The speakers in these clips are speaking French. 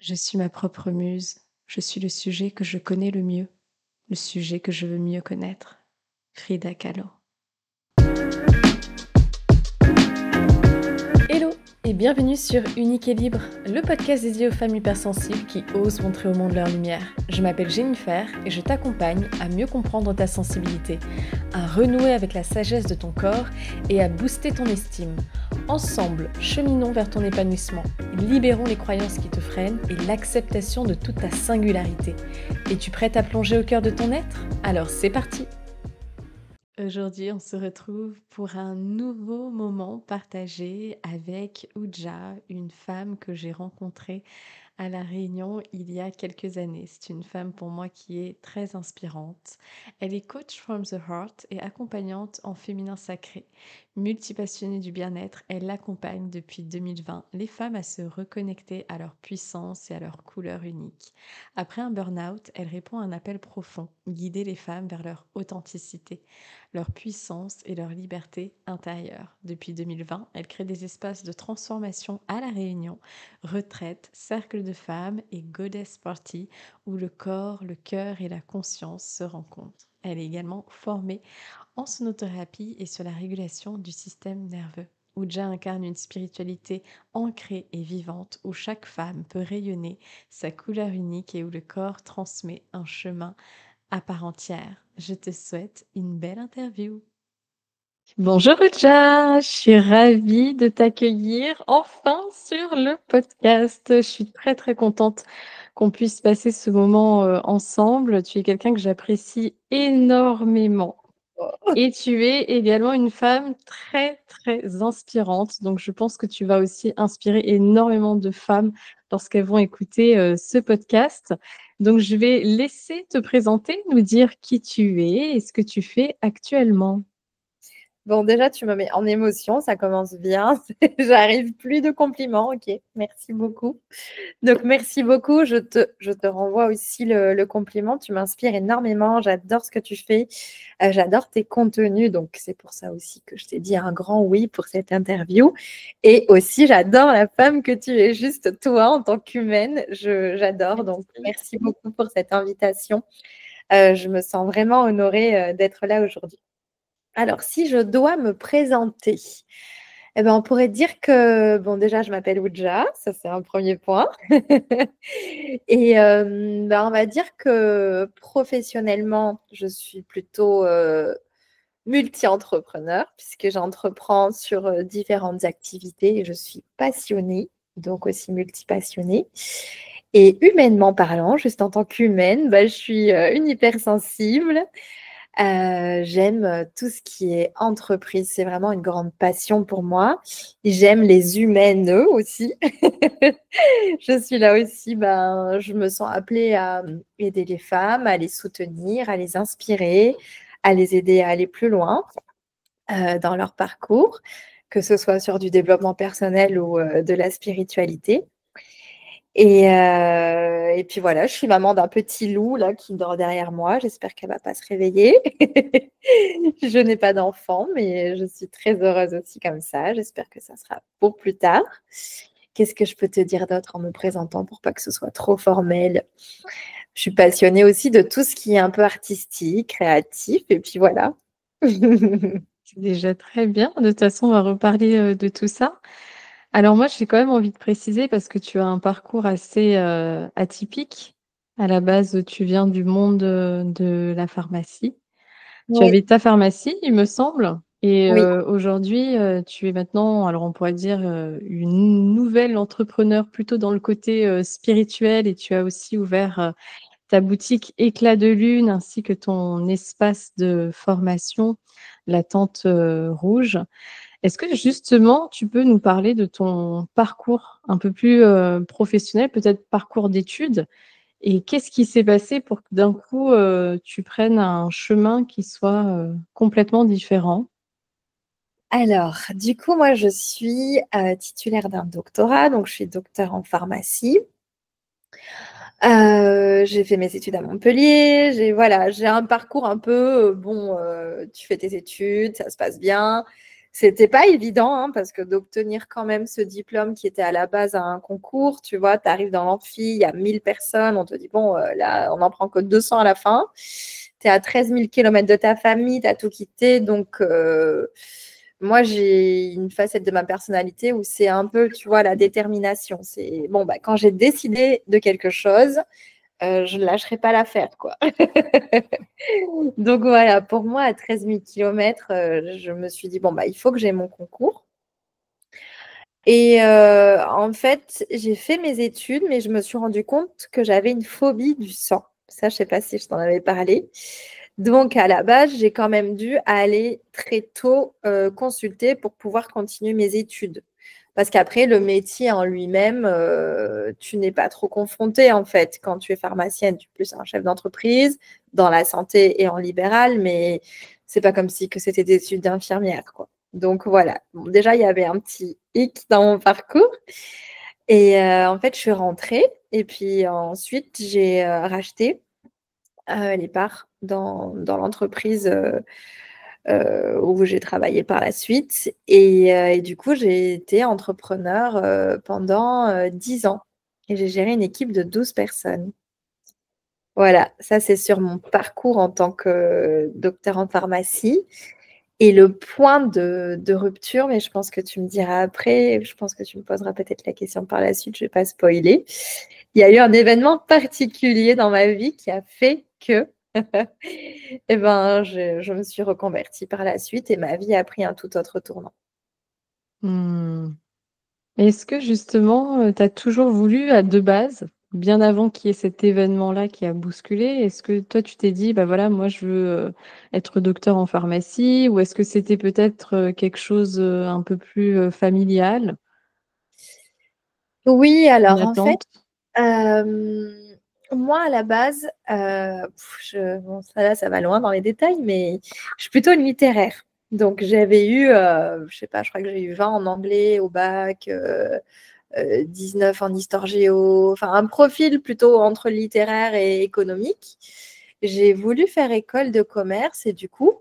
Je suis ma propre muse. Je suis le sujet que je connais le mieux, le sujet que je veux mieux connaître. Frida Kahlo. Hello et bienvenue sur Unique et Libre, le podcast dédié aux femmes hypersensibles qui osent montrer au monde leur lumière. Je m'appelle Jennifer et je t'accompagne à mieux comprendre ta sensibilité, à renouer avec la sagesse de ton corps et à booster ton estime. Ensemble, cheminons vers ton épanouissement, libérons les croyances qui te freinent et l'acceptation de toute ta singularité. Es-tu prête à plonger au cœur de ton être? Alors c'est parti! Aujourd'hui, on se retrouve pour un nouveau moment partagé avec Ouja, une femme que j'ai rencontrée à La Réunion il y a quelques années. C'est une femme pour moi qui est très inspirante. Elle est coach from the heart et accompagnante en féminin sacré. Multipassionnée du bien-être, elle accompagne depuis 2020 les femmes à se reconnecter à leur puissance et à leur couleur unique. Après un burn-out, elle répond à un appel profond, guider les femmes vers leur authenticité, leur puissance et leur liberté intérieure. Depuis 2020, elle crée des espaces de transformation à La Réunion, retraite, cercle de femmes et goddess party où le corps, le cœur et la conscience se rencontrent. Elle est également formée en sonothérapie et sur la régulation du système nerveux. Ouja incarne une spiritualité ancrée et vivante où chaque femme peut rayonner sa couleur unique et où le corps transmet un chemin à part entière. Je te souhaite une belle interview. Bonjour Ouja, je suis ravie de t'accueillir enfin sur le podcast. Je suis très très contente qu'on puisse passer ce moment ensemble. Tu es quelqu'un que j'apprécie énormément. Et tu es également une femme très, très inspirante. Donc, je pense que tu vas aussi inspirer énormément de femmes lorsqu'elles vont écouter ce podcast. Donc, je vais laisser te présenter, nous dire qui tu es et ce que tu fais actuellement. Bon, déjà, tu me mets en émotion, ça commence bien. J'arrive plus de compliments. Ok, merci beaucoup. Donc, merci beaucoup. Je te renvoie aussi le compliment. Tu m'inspires énormément. J'adore ce que tu fais. J'adore tes contenus. Donc, c'est pour ça aussi que je t'ai dit un grand oui pour cette interview. Et aussi, j'adore la femme que tu es, juste toi en tant qu'humaine. J'adore. Donc, merci beaucoup pour cette invitation. Je me sens vraiment honorée d'être là aujourd'hui. Alors, si je dois me présenter, eh ben, on pourrait dire que, bon, déjà, je m'appelle Ouja, ça c'est un premier point. Et ben, on va dire que professionnellement, je suis plutôt multi-entrepreneur, puisque j'entreprends sur différentes activités et je suis passionnée, donc aussi multipassionnée. Et humainement parlant, juste en tant qu'humaine, ben, je suis une hypersensible. J'aime tout ce qui est entreprise, c'est vraiment une grande passion pour moi. J'aime les humaines eux aussi. Je suis là aussi, ben, je me sens appelée à aider les femmes, à les soutenir, à les inspirer, à les aider à aller plus loin dans leur parcours, que ce soit sur du développement personnel ou de la spiritualité. Et puis voilà, je suis maman d'un petit loup là qui dort derrière moi. J'espère qu'elle ne va pas se réveiller. Je n'ai pas d'enfant, mais je suis très heureuse aussi comme ça. J'espère que ça sera pour plus tard. Qu'est-ce que je peux te dire d'autre en me présentant pour pas que ce soit trop formel? Je suis passionnée aussi de tout ce qui est un peu artistique, créatif, et puis voilà. C'est déjà très bien. De toute façon, on va reparler de tout ça. Alors moi, j'ai quand même envie de préciser parce que tu as un parcours assez atypique. À la base, tu viens du monde de la pharmacie. Tu Oui, avais ta pharmacie, il me semble. Et oui. aujourd'hui, tu es maintenant, alors on pourrait dire, une nouvelle entrepreneur plutôt dans le côté spirituel et tu as aussi ouvert ta boutique Éclat de Lune ainsi que ton espace de formation, la Tente Rouge. Est-ce que justement, tu peux nous parler de ton parcours un peu plus professionnel, peut-être parcours d'études? Et qu'est-ce qui s'est passé pour que d'un coup, tu prennes un chemin qui soit complètement différent? Alors, du coup, moi, je suis titulaire d'un doctorat, donc je suis docteur en pharmacie. J'ai fait mes études à Montpellier. J'ai un parcours un peu, bon, tu fais tes études, ça se passe bien. C'était pas évident hein, parce que d'obtenir quand même ce diplôme qui était à la base à un concours, tu vois, tu arrives dans l'amphi, il y a 1000 personnes, on te dit, bon, là, on n'en prend que 200 à la fin. Tu es à 13 000 km de ta famille, tu as tout quitté. Donc, moi, j'ai une facette de ma personnalité où c'est un peu, tu vois, la détermination. C'est bon, bah, quand j'ai décidé de quelque chose, je ne lâcherai pas l'affaire, quoi. Donc voilà, pour moi, à 13 000 km, je me suis dit, bon, bah, il faut que j'ai mon concours. Et en fait, j'ai fait mes études, mais je me suis rendu compte que j'avais une phobie du sang. Ça, je ne sais pas si je t'en avais parlé. Donc, à la base, j'ai quand même dû aller très tôt consulter pour pouvoir continuer mes études. Parce qu'après, le métier en lui-même, tu n'es pas trop confronté en fait. Quand tu es pharmacienne, tu es plus un chef d'entreprise dans la santé et en libéral, mais c'est pas comme si que c'était des études d'infirmière, quoi. Donc voilà. Bon, déjà, il y avait un petit hic dans mon parcours. Et en fait, je suis rentrée et puis ensuite, j'ai racheté les parts dans l'entreprise où j'ai travaillé par la suite. Et du coup, j'ai été entrepreneur pendant 10 ans. Et j'ai géré une équipe de 12 personnes. Voilà, ça c'est sur mon parcours en tant que docteur en pharmacie. Et le point de rupture, mais je pense que tu me diras après, je pense que tu me poseras peut-être la question par la suite, je ne vais pas spoiler. Il y a eu un événement particulier dans ma vie qui a fait que eh ben, je me suis reconvertie par la suite et ma vie a pris un tout autre tournant. Mmh. Est-ce que justement, tu as toujours voulu à de base, bien avant qu'il y ait cet événement-là qui a bousculé, est-ce que toi tu t'es dit: «Bah, voilà, moi je veux, être docteur en pharmacie» ou est-ce que c'était peut-être, quelque chose, un peu plus, familial? Oui, Une alors en fait, attente? hem, moi à la base, bon ça là, ça va loin dans les détails, mais je suis plutôt une littéraire. Donc j'avais eu, je sais pas, je crois que j'ai eu 20 en anglais au bac, 19 en histoire géo, enfin un profil plutôt entre littéraire et économique. J'ai voulu faire école de commerce et du coup,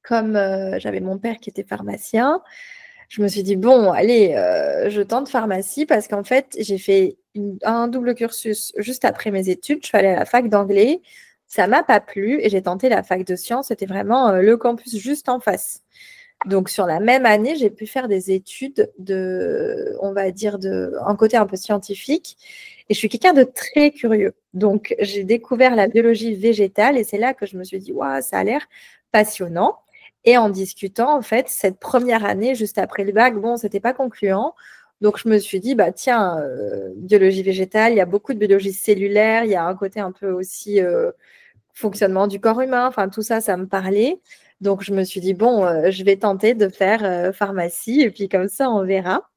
comme j'avais mon père qui était pharmacien, je me suis dit, bon, allez, je tente pharmacie parce qu'en fait, j'ai fait un double cursus juste après mes études. Je suis allée à la fac d'anglais. Ça ne m'a pas plu et j'ai tenté la fac de sciences. C'était vraiment le campus juste en face. Donc, sur la même année, j'ai pu faire des études de, on va dire, un côté un peu scientifique. Et je suis quelqu'un de très curieux. Donc, j'ai découvert la biologie végétale et c'est là que je me suis dit, waouh, ça a l'air passionnant. Et en discutant, en fait, cette première année, juste après le bac, bon, c'était pas concluant. Donc, je me suis dit, bah, tiens, biologie végétale, il y a beaucoup de biologie cellulaire, il y a un côté un peu aussi fonctionnement du corps humain, enfin, tout ça, ça me parlait. Donc, je me suis dit, bon, je vais tenter de faire pharmacie et puis comme ça, on verra.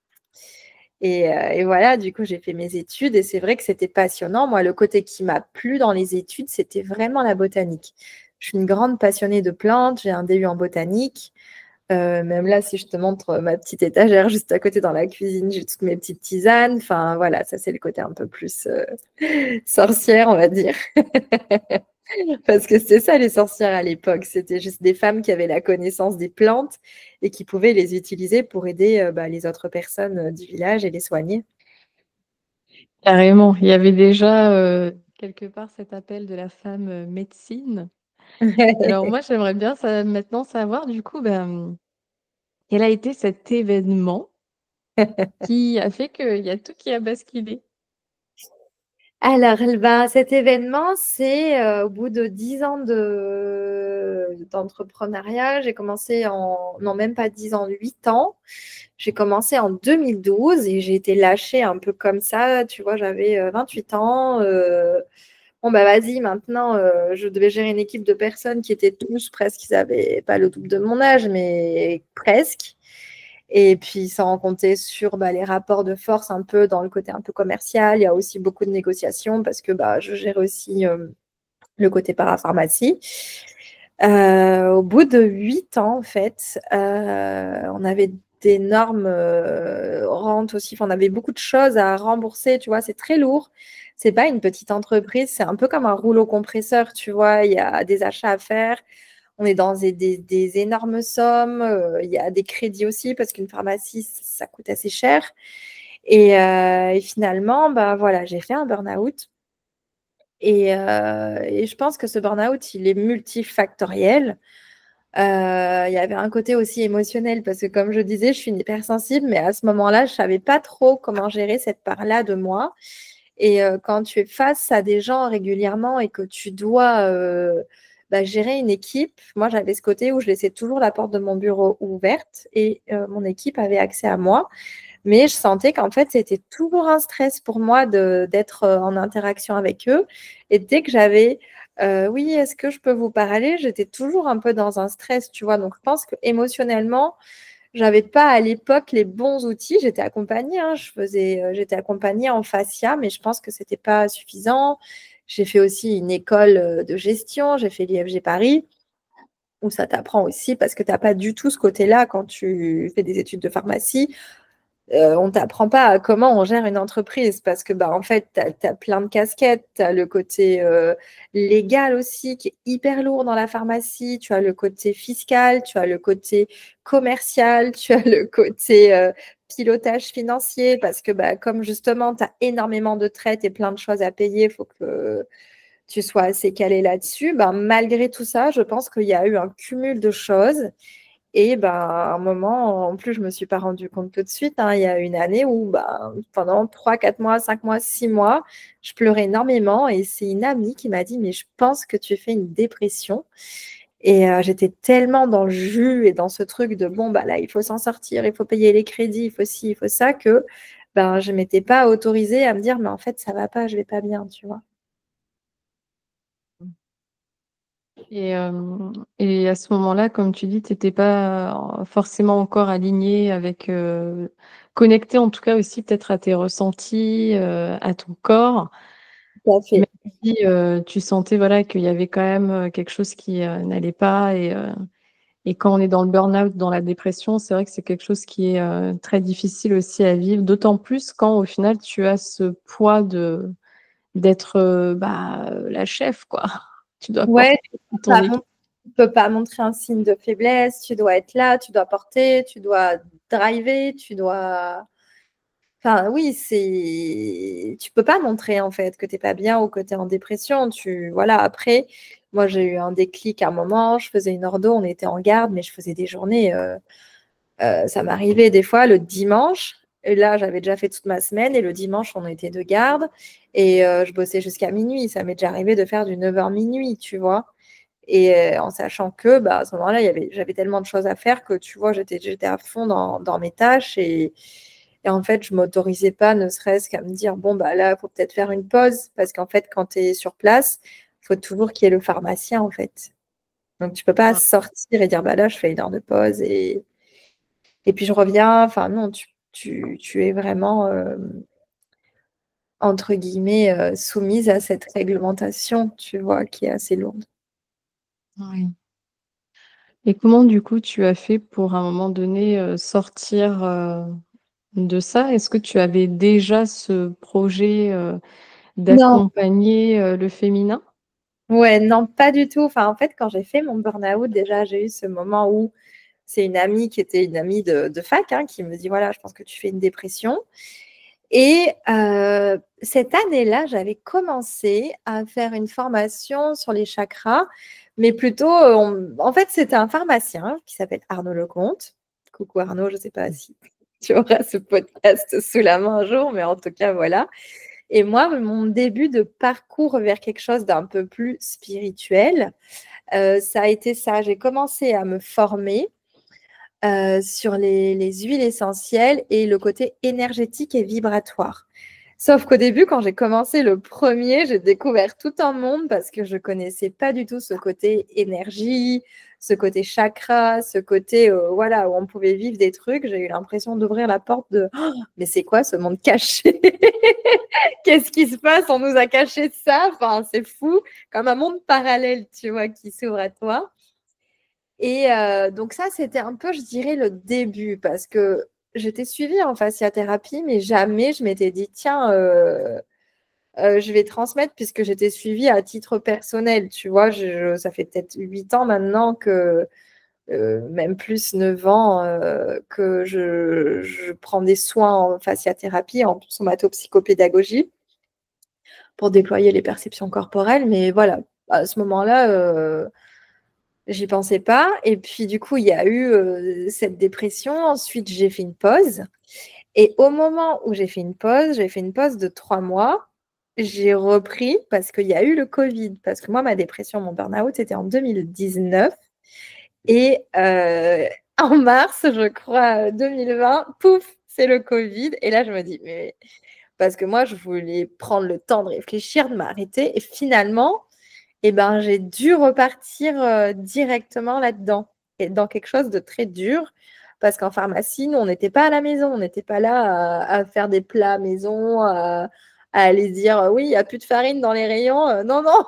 Et voilà, du coup, j'ai fait mes études et c'est vrai que c'était passionnant. Moi, le côté qui m'a plu dans les études, c'était vraiment la botanique. Je suis une grande passionnée de plantes, j'ai un DU en botanique. Même là, si je te montre ma petite étagère juste à côté dans la cuisine, j'ai toutes mes petites tisanes. Enfin, voilà, ça, c'est le côté un peu plus sorcière, on va dire. Parce que c'était ça, les sorcières à l'époque. C'était juste des femmes qui avaient la connaissance des plantes et qui pouvaient les utiliser pour aider les autres personnes du village et les soigner. Carrément, il y avait déjà, quelque part cet appel de la femme, médecine. Alors moi, j'aimerais bien maintenant savoir du coup, quel a été cet événement qui a fait qu'il y a tout qui a basculé? Alors, ben, cet événement, c'est au bout de 10 ans d'entrepreneuriat. J'ai commencé non, même pas 10 ans, 8 ans. J'ai commencé en 2012 et j'ai été lâchée un peu comme ça. Tu vois, j'avais 28 ans. Bon, bah vas-y, maintenant, je devais gérer une équipe de personnes qui étaient tous presque, ils n'avaient pas le double de mon âge, mais presque. Et puis, sans compter sur les rapports de force un peu dans le côté un peu commercial. Il y a aussi beaucoup de négociations parce que je gère aussi le côté parapharmacie. Au bout de 8 ans, en fait, on avait d'énormes rentes aussi. Enfin, on avait beaucoup de choses à rembourser, tu vois, c'est très lourd. C'est pas une petite entreprise, c'est un peu comme un rouleau compresseur, tu vois. Il y a des achats à faire. on est dans des énormes sommes. Il y a des crédits aussi parce qu'une pharmacie, ça coûte assez cher. Et finalement, bah, voilà, j'ai fait un burn-out. Et je pense que ce burn-out, il est multifactoriel. Il y avait un côté aussi émotionnel parce que, comme je disais, je suis une hypersensible, mais à ce moment-là, je ne savais pas trop comment gérer cette part-là de moi. Et quand tu es face à des gens régulièrement et que tu dois gérer une équipe, moi, j'avais ce côté où je laissais toujours la porte de mon bureau ouverte et mon équipe avait accès à moi. Mais je sentais qu'en fait, c'était toujours un stress pour moi d'être en interaction avec eux. Et dès que j'avais oui, est-ce que je peux vous parler? J'étais toujours un peu dans un stress, tu vois. Donc, je pense que émotionnellement, j'avais pas à l'époque les bons outils. J'étais accompagnée, hein, j'étais accompagnée en fascia, mais je pense que c'était pas suffisant. J'ai fait aussi une école de gestion, j'ai fait l'IFG Paris, où ça t'apprend aussi parce que tu n'as pas du tout ce côté-là quand tu fais des études de pharmacie. On ne t'apprend pas comment on gère une entreprise parce que en fait, tu as plein de casquettes. Tu as le côté légal aussi qui est hyper lourd dans la pharmacie. Tu as le côté fiscal, tu as le côté commercial, tu as le côté pilotage financier parce que comme justement, tu as énormément de traites et plein de choses à payer, il faut que tu sois assez calé là-dessus. Malgré tout ça, je pense qu'il y a eu un cumul de choses. Et à un moment, en plus, je ne me suis pas rendu compte tout de suite, hein, il y a une année où pendant 3, 4 mois, 5 mois, 6 mois, je pleurais énormément. Et c'est une amie qui m'a dit, mais je pense que tu fais une dépression. Et j'étais tellement dans le jus et dans ce truc de, bon, là, il faut s'en sortir, il faut payer les crédits, il faut ci, il faut ça, que je ne m'étais pas autorisée à me dire, mais en fait, ça ne va pas, je ne vais pas bien, tu vois. Et, euh, et à ce moment-là, comme tu dis, tu n'étais pas forcément encore alignée avec, connectée en tout cas aussi peut-être à tes ressentis, à ton corps. Tout à Même fait. si tu sentais voilà, qu'il y avait quand même quelque chose qui n'allait pas. Et quand on est dans le burn-out, dans la dépression, c'est vrai que c'est quelque chose qui est très difficile aussi à vivre, d'autant plus quand au final tu as ce poids d'être la chef, quoi. Tu dois Ouais, porter ton équipe. tu peux pas montrer un signe de faiblesse, tu dois être là, tu dois porter, tu dois driver, tu dois. Enfin, oui, tu peux pas montrer en fait que t'es pas bien ou que tu es en dépression. Voilà, après, moi j'ai eu un déclic à un moment, je faisais une ordo, on était en garde, mais je faisais des journées. Ça m'arrivait des fois le dimanche. Et là, j'avais déjà fait toute ma semaine et le dimanche, on était de garde et je bossais jusqu'à minuit. Ça m'est déjà arrivé de faire du 9h minuit, tu vois. Et en sachant que à ce moment-là, j'avais tellement de choses à faire que tu vois, j'étais à fond dans mes tâches et en fait, je ne m'autorisais pas, ne serait-ce qu'à me dire, bon, là, il faut peut-être faire une pause parce qu'en fait, quand tu es sur place, il faut toujours qu'il y ait le pharmacien, en fait. Donc, tu ne peux pas Ah, sortir et dire, là, je fais une heure de pause et puis je reviens. Enfin, non, tu es vraiment, entre guillemets, soumise à cette réglementation, tu vois, qui est assez lourde. oui. Et comment du coup tu as fait pour à un moment donné sortir de ça? Est-ce que tu avais déjà ce projet Non, d'accompagner le féminin? ouais, non, pas du tout. Enfin, en fait, quand j'ai fait mon burn-out, déjà, j'ai eu ce moment où c'est une amie qui était une amie de fac hein, qui me dit, voilà, je pense que tu fais une dépression. Et cette année-là, j'avais commencé à faire une formation sur les chakras, mais plutôt, en fait, c'était un pharmacien qui s'appelle Arnaud Lecomte. Coucou Arnaud, je ne sais pas si tu auras ce podcast sous la main un jour, mais en tout cas, voilà. Et moi, mon début de parcours vers quelque chose d'un peu plus spirituel, ça a été ça. J'ai commencé à me former sur les huiles essentielles et le côté énergétique et vibratoire. Sauf qu'au début, quand j'ai commencé le premier, j'ai découvert tout un monde parce que je ne connaissais pas du tout ce côté énergie, ce côté chakra, ce côté voilà, où on pouvait vivre des trucs. J'ai eu l'impression d'ouvrir la porte de oh, mais c'est quoi ce monde caché? Qu'est-ce qui se passe? On nous a caché ça. Enfin, c'est fou, comme un monde parallèle, tu vois, qui s'ouvre à toi. Et donc ça, c'était un peu, je dirais, le début parce que j'étais suivie en fasciathérapie, mais jamais je m'étais dit, tiens, je vais transmettre puisque j'étais suivie à titre personnel. Tu vois, ça fait peut-être 8 ans maintenant que, même plus 9 ans, que je prends des soins en fasciathérapie, en somatopsychopédagogie, pour déployer les perceptions corporelles. Mais voilà, à ce moment-là, j'y pensais pas. Et puis, du coup, il y a eu cette dépression. Ensuite, j'ai fait une pause. Et au moment où j'ai fait une pause de 3 mois. J'ai repris parce qu'il y a eu le Covid. Parce que moi, ma dépression, mon burn-out, c'était en 2019. Et en mars, je crois, 2020, pouf, c'est le Covid. Et là, je me dis, mais parce que moi, je voulais prendre le temps de réfléchir, de m'arrêter. Et finalement, eh ben, j'ai dû repartir directement là-dedans, et dans quelque chose de très dur. Parce qu'en pharmacie, nous, on n'était pas à la maison, on n'était pas là à faire des plats maison, à aller dire oui, il n'y a plus de farine dans les rayons. Non, non,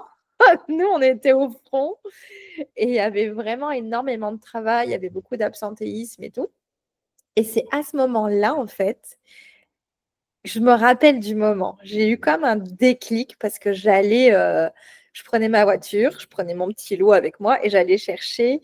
nous, on était au front et il y avait vraiment énormément de travail, il y avait beaucoup d'absentéisme et tout. Et c'est à ce moment-là, en fait, je me rappelle du moment. J'ai eu comme un déclic parce que je prenais ma voiture, je prenais mon petit lot avec moi et j'allais chercher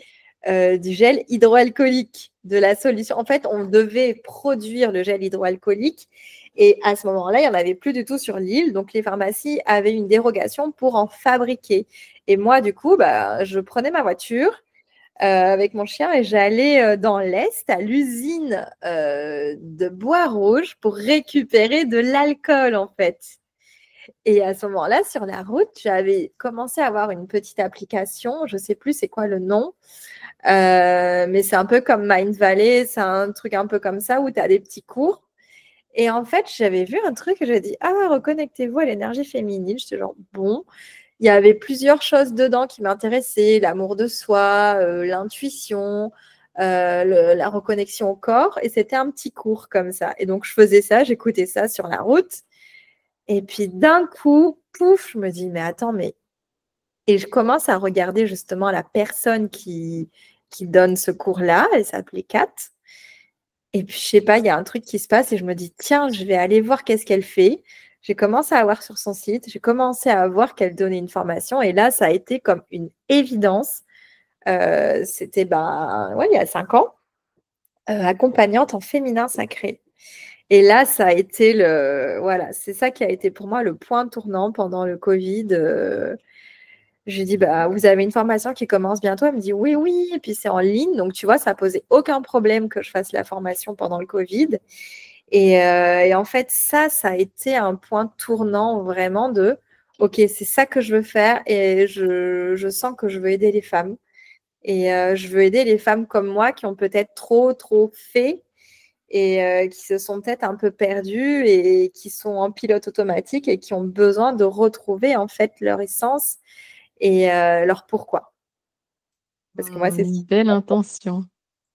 du gel hydroalcoolique, de la solution. En fait, on devait produire le gel hydroalcoolique et à ce moment-là, il n'y en avait plus du tout sur l'île. Donc, les pharmacies avaient une dérogation pour en fabriquer. Et moi, du coup, bah, je prenais ma voiture avec mon chien et j'allais dans l'Est à l'usine de Bois Rouge pour récupérer de l'alcool en fait. Et à ce moment-là, sur la route, j'avais commencé à avoir une petite application, je ne sais plus c'est quoi le nom, mais c'est un peu comme Mind Valley, c'est un truc un peu comme ça où tu as des petits cours. Et en fait, j'avais vu un truc et j'ai dit, ah, reconnectez-vous à l'énergie féminine. J'étais genre, bon, il y avait plusieurs choses dedans qui m'intéressaient, l'amour de soi, l'intuition, la reconnexion au corps. Et c'était un petit cours comme ça. Et donc, je faisais ça, j'écoutais ça sur la route. Et puis, d'un coup, pouf, je me dis, mais attends, mais… Et je commence à regarder justement la personne qui donne ce cours-là. Elle s'appelait Kat. Et puis, je sais pas, il y a un truc qui se passe et je me dis, tiens, je vais aller voir qu'est-ce qu'elle fait. J'ai commencé à voir sur son site, j'ai commencé à voir qu'elle donnait une formation et là, ça a été comme une évidence. C'était ouais, il y a 5 ans, accompagnante en féminin sacré. Et là, ça a été voilà, c'est ça qui a été pour moi le point tournant pendant le Covid. J'ai dit, bah, vous avez une formation qui commence bientôt. Elle me dit, oui, oui. Et puis, c'est en ligne. Donc, tu vois, ça posait aucun problème que je fasse la formation pendant le Covid. Et en fait, ça a été un point tournant vraiment de, OK, c'est ça que je veux faire et je sens que je veux aider les femmes. Et je veux aider les femmes comme moi qui ont peut-être trop fait et qui se sont peut-être un peu perdues et qui sont en pilote automatique et qui ont besoin de retrouver en fait leur essence et leur pourquoi. Parce que moi, c'est Une belle intention.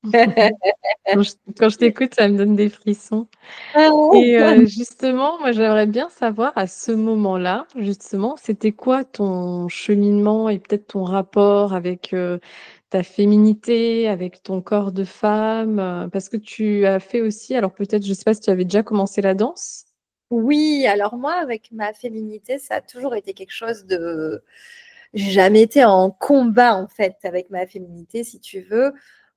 Quand je t'écoute, ça me donne des frissons. Et justement, moi, j'aimerais bien savoir à ce moment-là, justement, c'était quoi ton cheminement et peut-être ton rapport avec, ta féminité, avec ton corps de femme? Parce que tu as fait aussi alors peut-être, je sais pas si tu avais déjà commencé la danse? Oui, alors moi, avec ma féminité, ça a toujours été quelque chose de… J'ai jamais été en combat, en fait, avec ma féminité, si tu veux.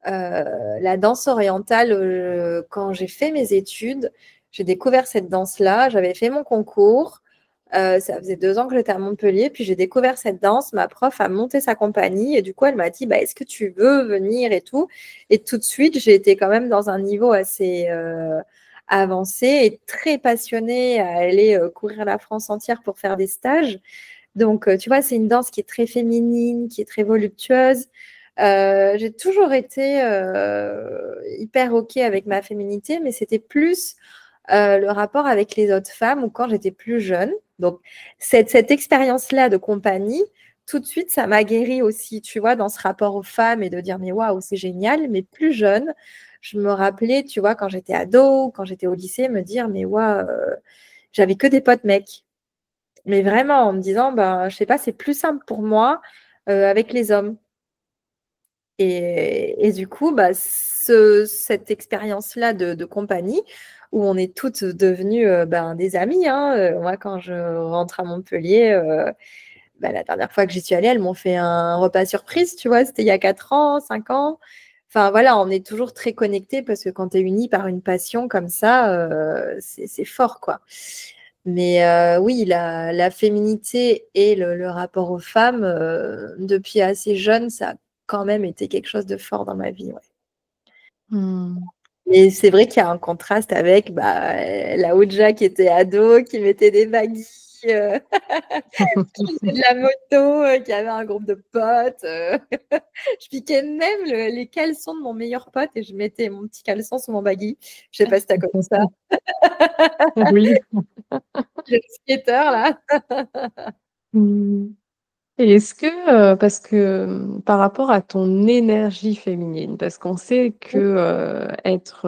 La danse orientale, quand j'ai fait mes études, j'ai découvert cette danse-là. J'avais fait mon concours. Ça faisait 2 ans que j'étais à Montpellier. Puis j'ai découvert cette danse. Ma prof a monté sa compagnie. Et du coup, elle m'a dit, bah, est-ce que tu veux venir et tout. Et tout de suite, j'ai été quand même dans un niveau assez avancé et très passionnée à aller courir la France entière pour faire des stages. Donc, tu vois, c'est une danse qui est très féminine, qui est très voluptueuse. J'ai toujours été hyper OK avec ma féminité, mais c'était plus le rapport avec les autres femmes ou quand j'étais plus jeune. Donc, cette expérience-là de compagnie, tout de suite, ça m'a guérie aussi, tu vois, dans ce rapport aux femmes et de dire, mais waouh, c'est génial. Mais plus jeune, je me rappelais, tu vois, quand j'étais ado, quand j'étais au lycée, me dire, mais waouh, j'avais que des potes mecs. Mais vraiment, en me disant, ben, je sais pas, c'est plus simple pour moi avec les hommes. Et du coup, bah, cette expérience-là de compagnie, où on est toutes devenues des amies, hein. Moi, quand je rentre à Montpellier, la dernière fois que j'y suis allée, elles m'ont fait un repas surprise, tu vois, c'était il y a 4 ans, 5 ans. Enfin, voilà, on est toujours très connectés parce que quand tu es unis par une passion comme ça, c'est fort, quoi. Mais oui, la féminité et le rapport aux femmes, depuis assez jeune, ça a quand même été quelque chose de fort dans ma vie, ouais. Mmh. Et c'est vrai qu'il y a un contraste avec la Ouija qui était ado, qui mettait des baguilles, qui faisait de la moto, qui avait un groupe de potes. Je piquais même les caleçons de mon meilleur pote et je mettais mon petit caleçon sur mon baggy. Je sais pas si tu as connu ça. Oui. Le skater, là. Mmh. Et est-ce que, parce que, par rapport à ton énergie féminine, parce qu'on sait que, être,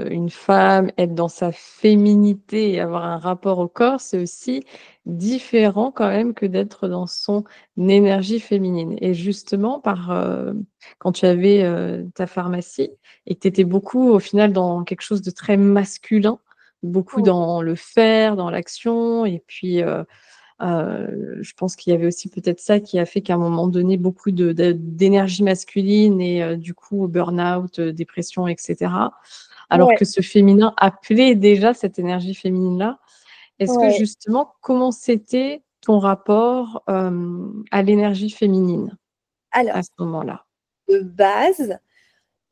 une femme, être dans sa féminité et avoir un rapport au corps, c'est aussi différent quand même que d'être dans son énergie féminine. Et justement quand tu avais, ta pharmacie et que tu étais beaucoup au final dans quelque chose de très masculin, beaucoup Oui, dans le faire, dans l'action et puis, je pense qu'il y avait aussi peut-être ça qui a fait qu'à un moment donné, beaucoup d'énergie masculine et du coup, burn-out, dépression et cetera. Alors ouais, que ce féminin appelait déjà cette énergie féminine-là. Est-ce que ouais. justement, comment c'était ton rapport, à l'énergie féminine à Alors, ce moment-là? de base,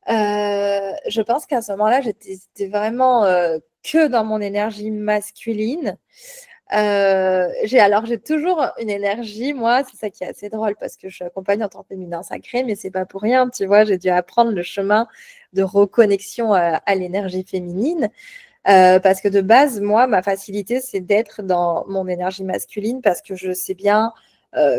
je pense qu'à ce moment-là, c'était vraiment que dans mon énergie masculine. J'ai toujours une énergie, moi, c'est ça qui est assez drôle parce que je suis accompagnante en féminin sacré, mais c'est pas pour rien, tu vois, j'ai dû apprendre le chemin de reconnexion à l'énergie féminine. Parce que de base, moi, ma facilité, c'est d'être dans mon énergie masculine parce que je sais bien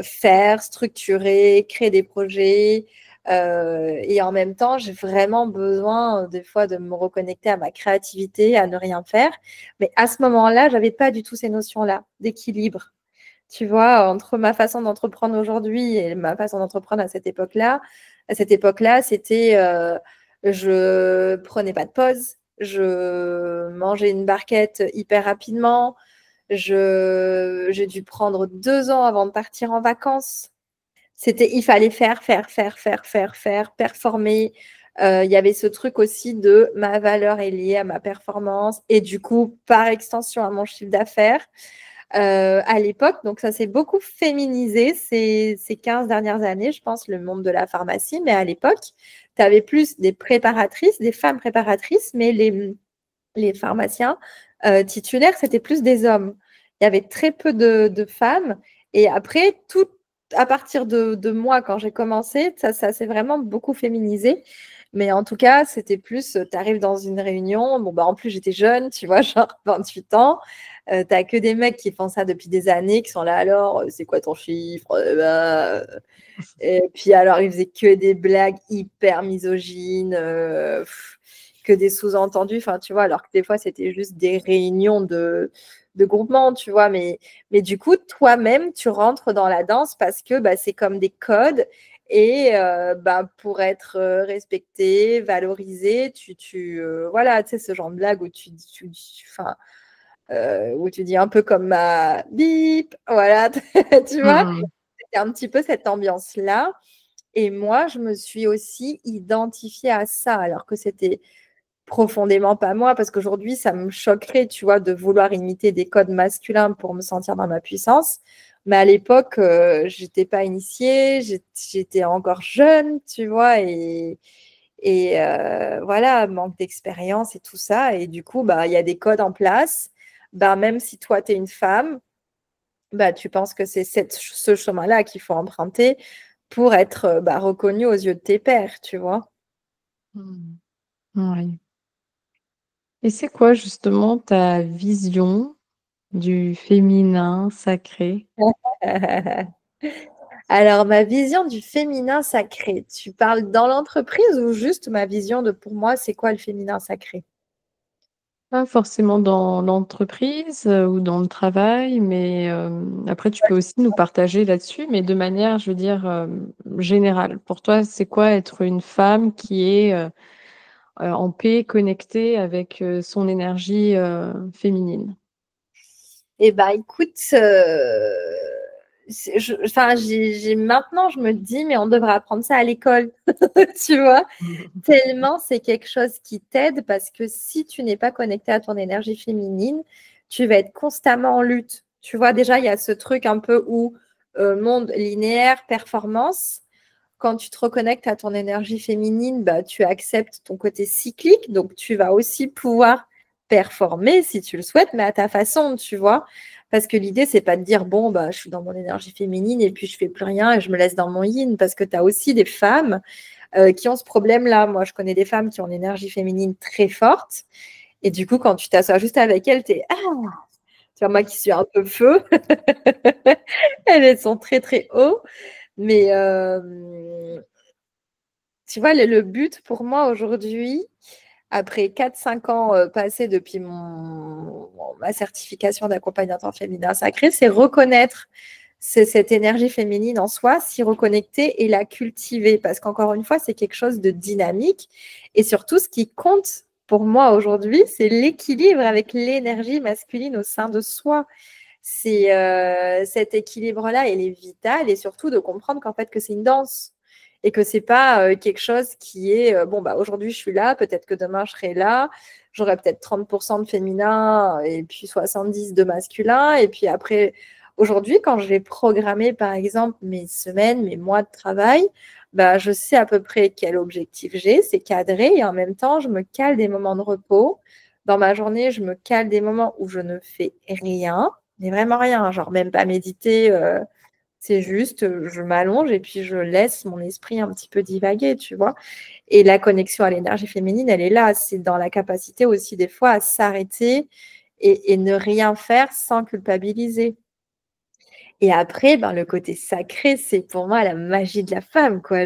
faire, structurer, créer des projets. Et en même temps, j'ai vraiment besoin des fois de me reconnecter à ma créativité, à ne rien faire. Mais à ce moment-là, j'avais pas du tout ces notions-là d'équilibre. Tu vois, entre ma façon d'entreprendre aujourd'hui et ma façon d'entreprendre à cette époque-là, c'était je prenais pas de pause, je mangeais une barquette hyper rapidement, j'ai dû prendre 2 ans avant de partir en vacances. Il fallait faire, performer. Il y avait ce truc aussi de ma valeur est liée à ma performance et du coup, par extension, à mon chiffre d'affaires à l'époque. Donc, ça s'est beaucoup féminisé ces 15 dernières années, je pense, le monde de la pharmacie. Mais à l'époque, tu avais plus des préparatrices, des femmes préparatrices, mais les pharmaciens titulaires, c'était plus des hommes. Il y avait très peu de femmes. Et après, tout à partir de moi, quand j'ai commencé, ça s'est vraiment beaucoup féminisé. Mais en tout cas, c'était plus, tu arrives dans une réunion, bon, en plus j'étais jeune, tu vois, genre 28 ans, t'as que des mecs qui font ça depuis des années, qui sont là, alors, c'est quoi ton chiffre? Et puis alors, ils faisaient que des blagues hyper misogynes, que des sous-entendus, enfin, tu vois, alors que des fois, c'était juste des réunions de groupement, tu vois, mais du coup, toi-même, tu rentres dans la danse parce que c'est comme des codes et pour être respecté, valorisé, voilà, tu sais, ce genre de blague où enfin, où tu dis un peu comme ma bip, voilà, tu vois, Mmh. c'était un petit peu cette ambiance-là. Et moi, je me suis aussi identifiée à ça, alors que c'était profondément pas moi, parce qu'aujourd'hui, ça me choquerait, tu vois, de vouloir imiter des codes masculins pour me sentir dans ma puissance. Mais à l'époque, j'étais pas initiée, j'étais encore jeune, tu vois, et voilà, manque d'expérience et tout ça. Et du coup, il y a des codes en place. Même si toi, tu es une femme, tu penses que c'est ce chemin-là qu'il faut emprunter pour être reconnu aux yeux de tes pairs, tu vois. Mmh. Oui. Et c'est quoi justement ta vision du féminin sacré? Alors, ma vision du féminin sacré, tu parles dans l'entreprise ou juste ma vision de pour moi, c'est quoi le féminin sacré? Pas forcément dans l'entreprise, ou dans le travail, mais après tu peux aussi nous partager là-dessus, mais de manière, je veux dire, générale. Pour toi, c'est quoi être une femme qui est, en paix, connecté avec son énergie féminine. Eh ben, écoute, maintenant, je me dis, mais on devrait apprendre ça à l'école, tu vois, tellement c'est quelque chose qui t'aide parce que si tu n'es pas connecté à ton énergie féminine, tu vas être constamment en lutte. Tu vois, déjà, il y a ce truc un peu où monde linéaire, performance. Quand tu te reconnectes à ton énergie féminine, bah, tu acceptes ton côté cyclique, donc tu vas aussi pouvoir performer si tu le souhaites, mais à ta façon, tu vois. Parce que l'idée, c'est pas de dire, bon, bah, je suis dans mon énergie féminine et puis je fais plus rien et je me laisse dans mon yin, parce que tu as aussi des femmes qui ont ce problème-là. Moi, je connais des femmes qui ont une énergie féminine très forte. Et du coup, quand tu t'assois juste avec elles, tu es, ah, tu vois, moi qui suis un peu feu, elles sont très, très haut. Mais tu vois, le but pour moi aujourd'hui, après 4-5 ans passés depuis ma certification d'accompagnateur féminin sacré, c'est reconnaître cette énergie féminine en soi, s'y reconnecter et la cultiver. Parce qu'encore une fois, c'est quelque chose de dynamique. Et surtout, ce qui compte pour moi aujourd'hui, c'est l'équilibre avec l'énergie masculine au sein de soi. C'est cet équilibre-là, il est vital. Et surtout de comprendre qu'en fait, que c'est une danse et que c'est pas quelque chose qui est bon, bah aujourd'hui je suis là, peut-être que demain je serai là, j'aurai peut-être 30% de féminin et puis 70 de masculin. Et puis après, aujourd'hui, quand je vais programmer par exemple mes semaines, mes mois de travail, bah, je sais à peu près quel objectif j'ai, c'est cadré et en même temps, je me cale des moments de repos. Dans ma journée, je me cale des moments où je ne fais rien, mais vraiment rien, genre même pas méditer. C'est juste, je m'allonge et puis je laisse mon esprit un petit peu divaguer, tu vois. Et la connexion à l'énergie féminine, elle est là. C'est dans la capacité aussi des fois à s'arrêter et ne rien faire sans culpabiliser. Et après, ben, le côté sacré, c'est pour moi la magie de la femme, quoi.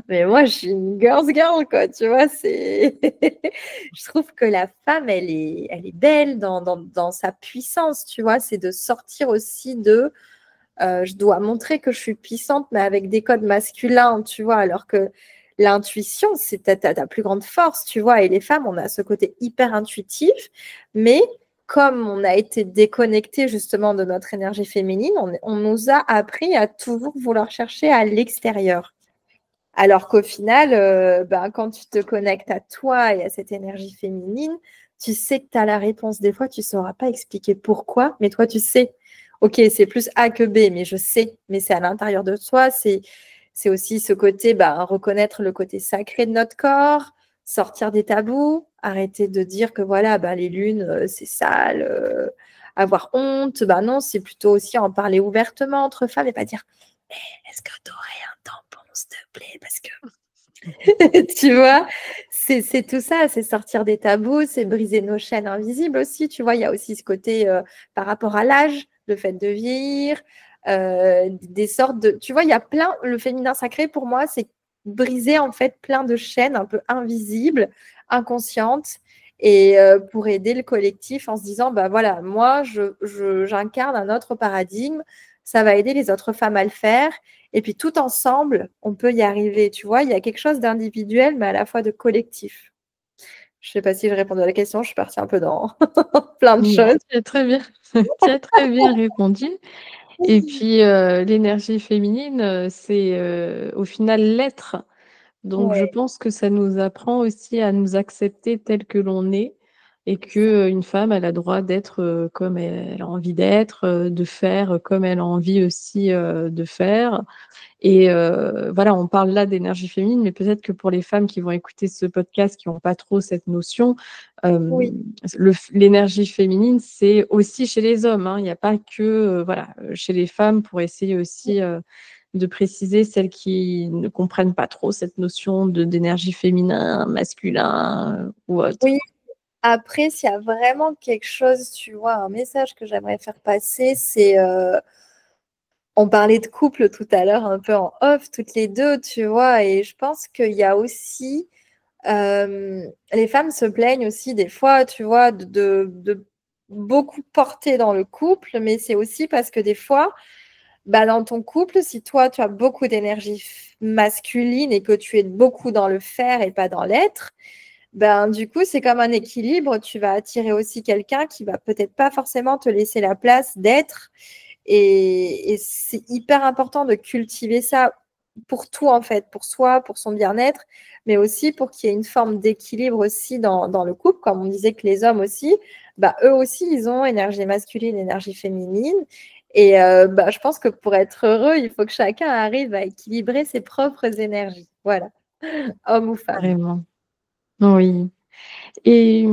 Mais moi, je suis une girl's girl, quoi, tu vois. Je trouve que la femme, elle est belle dans sa puissance, tu vois. C'est de sortir aussi de je dois montrer que je suis puissante, mais avec des codes masculins, tu vois, alors que l'intuition, c'est ta plus grande force, tu vois, et les femmes, on a ce côté hyper intuitif, mais comme on a été déconnecté justement de notre énergie féminine, on nous a appris à toujours vouloir chercher à l'extérieur. Alors qu'au final, ben, quand tu te connectes à toi et à cette énergie féminine, tu sais que tu as la réponse. Des fois, tu ne sauras pas expliquer pourquoi, mais toi, tu sais. Ok, c'est plus A que B, mais je sais. Mais c'est à l'intérieur de toi. C'est aussi ce côté, ben, reconnaître le côté sacré de notre corps, sortir des tabous, arrêter de dire que voilà, ben, les lunes, c'est sale, avoir honte. Ben non, c'est plutôt aussi en parler ouvertement entre femmes et pas dire est-ce que tu aurais un tampon, s'il te plaît? Parce que, tu vois, c'est tout ça, c'est sortir des tabous, c'est briser nos chaînes invisibles aussi. Tu vois, il y a aussi ce côté par rapport à l'âge, le fait de vieillir, des sortes de. Tu vois, il y a plein. Le féminin sacré, pour moi, c'est briser en fait plein de chaînes un peu invisibles, inconscientes. Et pour aider le collectif en se disant, bah voilà, moi, j'incarne un autre paradigme, ça va aider les autres femmes à le faire. Et puis tout ensemble, on peut y arriver. Tu vois, il y a quelque chose d'individuel, mais à la fois de collectif. Je ne sais pas si je réponds à la question, je suis partie un peu dans plein de Non, choses. tu as très bien tu as très bien répondu. Et puis, l'énergie féminine, c'est, au final l'être. Donc je Ouais. pense que ça nous apprend aussi à nous accepter tels que l'on est et que, une femme, elle a droit d'être, comme elle a envie d'être, de faire comme elle a envie aussi, de faire. Et voilà, on parle là d'énergie féminine, mais peut-être que pour les femmes qui vont écouter ce podcast, qui n'ont pas trop cette notion, Oui, l'énergie féminine, c'est aussi chez les hommes, hein. Il n'y a pas que, voilà, chez les femmes pour essayer aussi, de préciser celles qui ne comprennent pas trop cette notion d'énergie féminin, masculin, ou autre. oui. Après, s'il y a vraiment quelque chose, tu vois, un message que j'aimerais faire passer, c'est on parlait de couple tout à l'heure, un peu en off, toutes les deux, tu vois, et je pense qu'il y a aussi, les femmes se plaignent aussi des fois, tu vois, de beaucoup porter dans le couple, mais c'est aussi parce que des fois, bah, dans ton couple, si toi, tu as beaucoup d'énergie masculine et que tu es beaucoup dans le faire et pas dans l'être, ben, du coup, c'est comme un équilibre. Tu vas attirer aussi quelqu'un qui va peut-être pas forcément te laisser la place d'être. Et c'est hyper important de cultiver ça pour tout, en fait, pour soi, pour son bien-être, mais aussi pour qu'il y ait une forme d'équilibre aussi dans le couple. Comme on disait que les hommes aussi, bah, eux aussi, ils ont énergie masculine, énergie féminine. Et bah, je pense que pour être heureux, il faut que chacun arrive à équilibrer ses propres énergies. Voilà, homme ou femme. Carrément. Oui. Et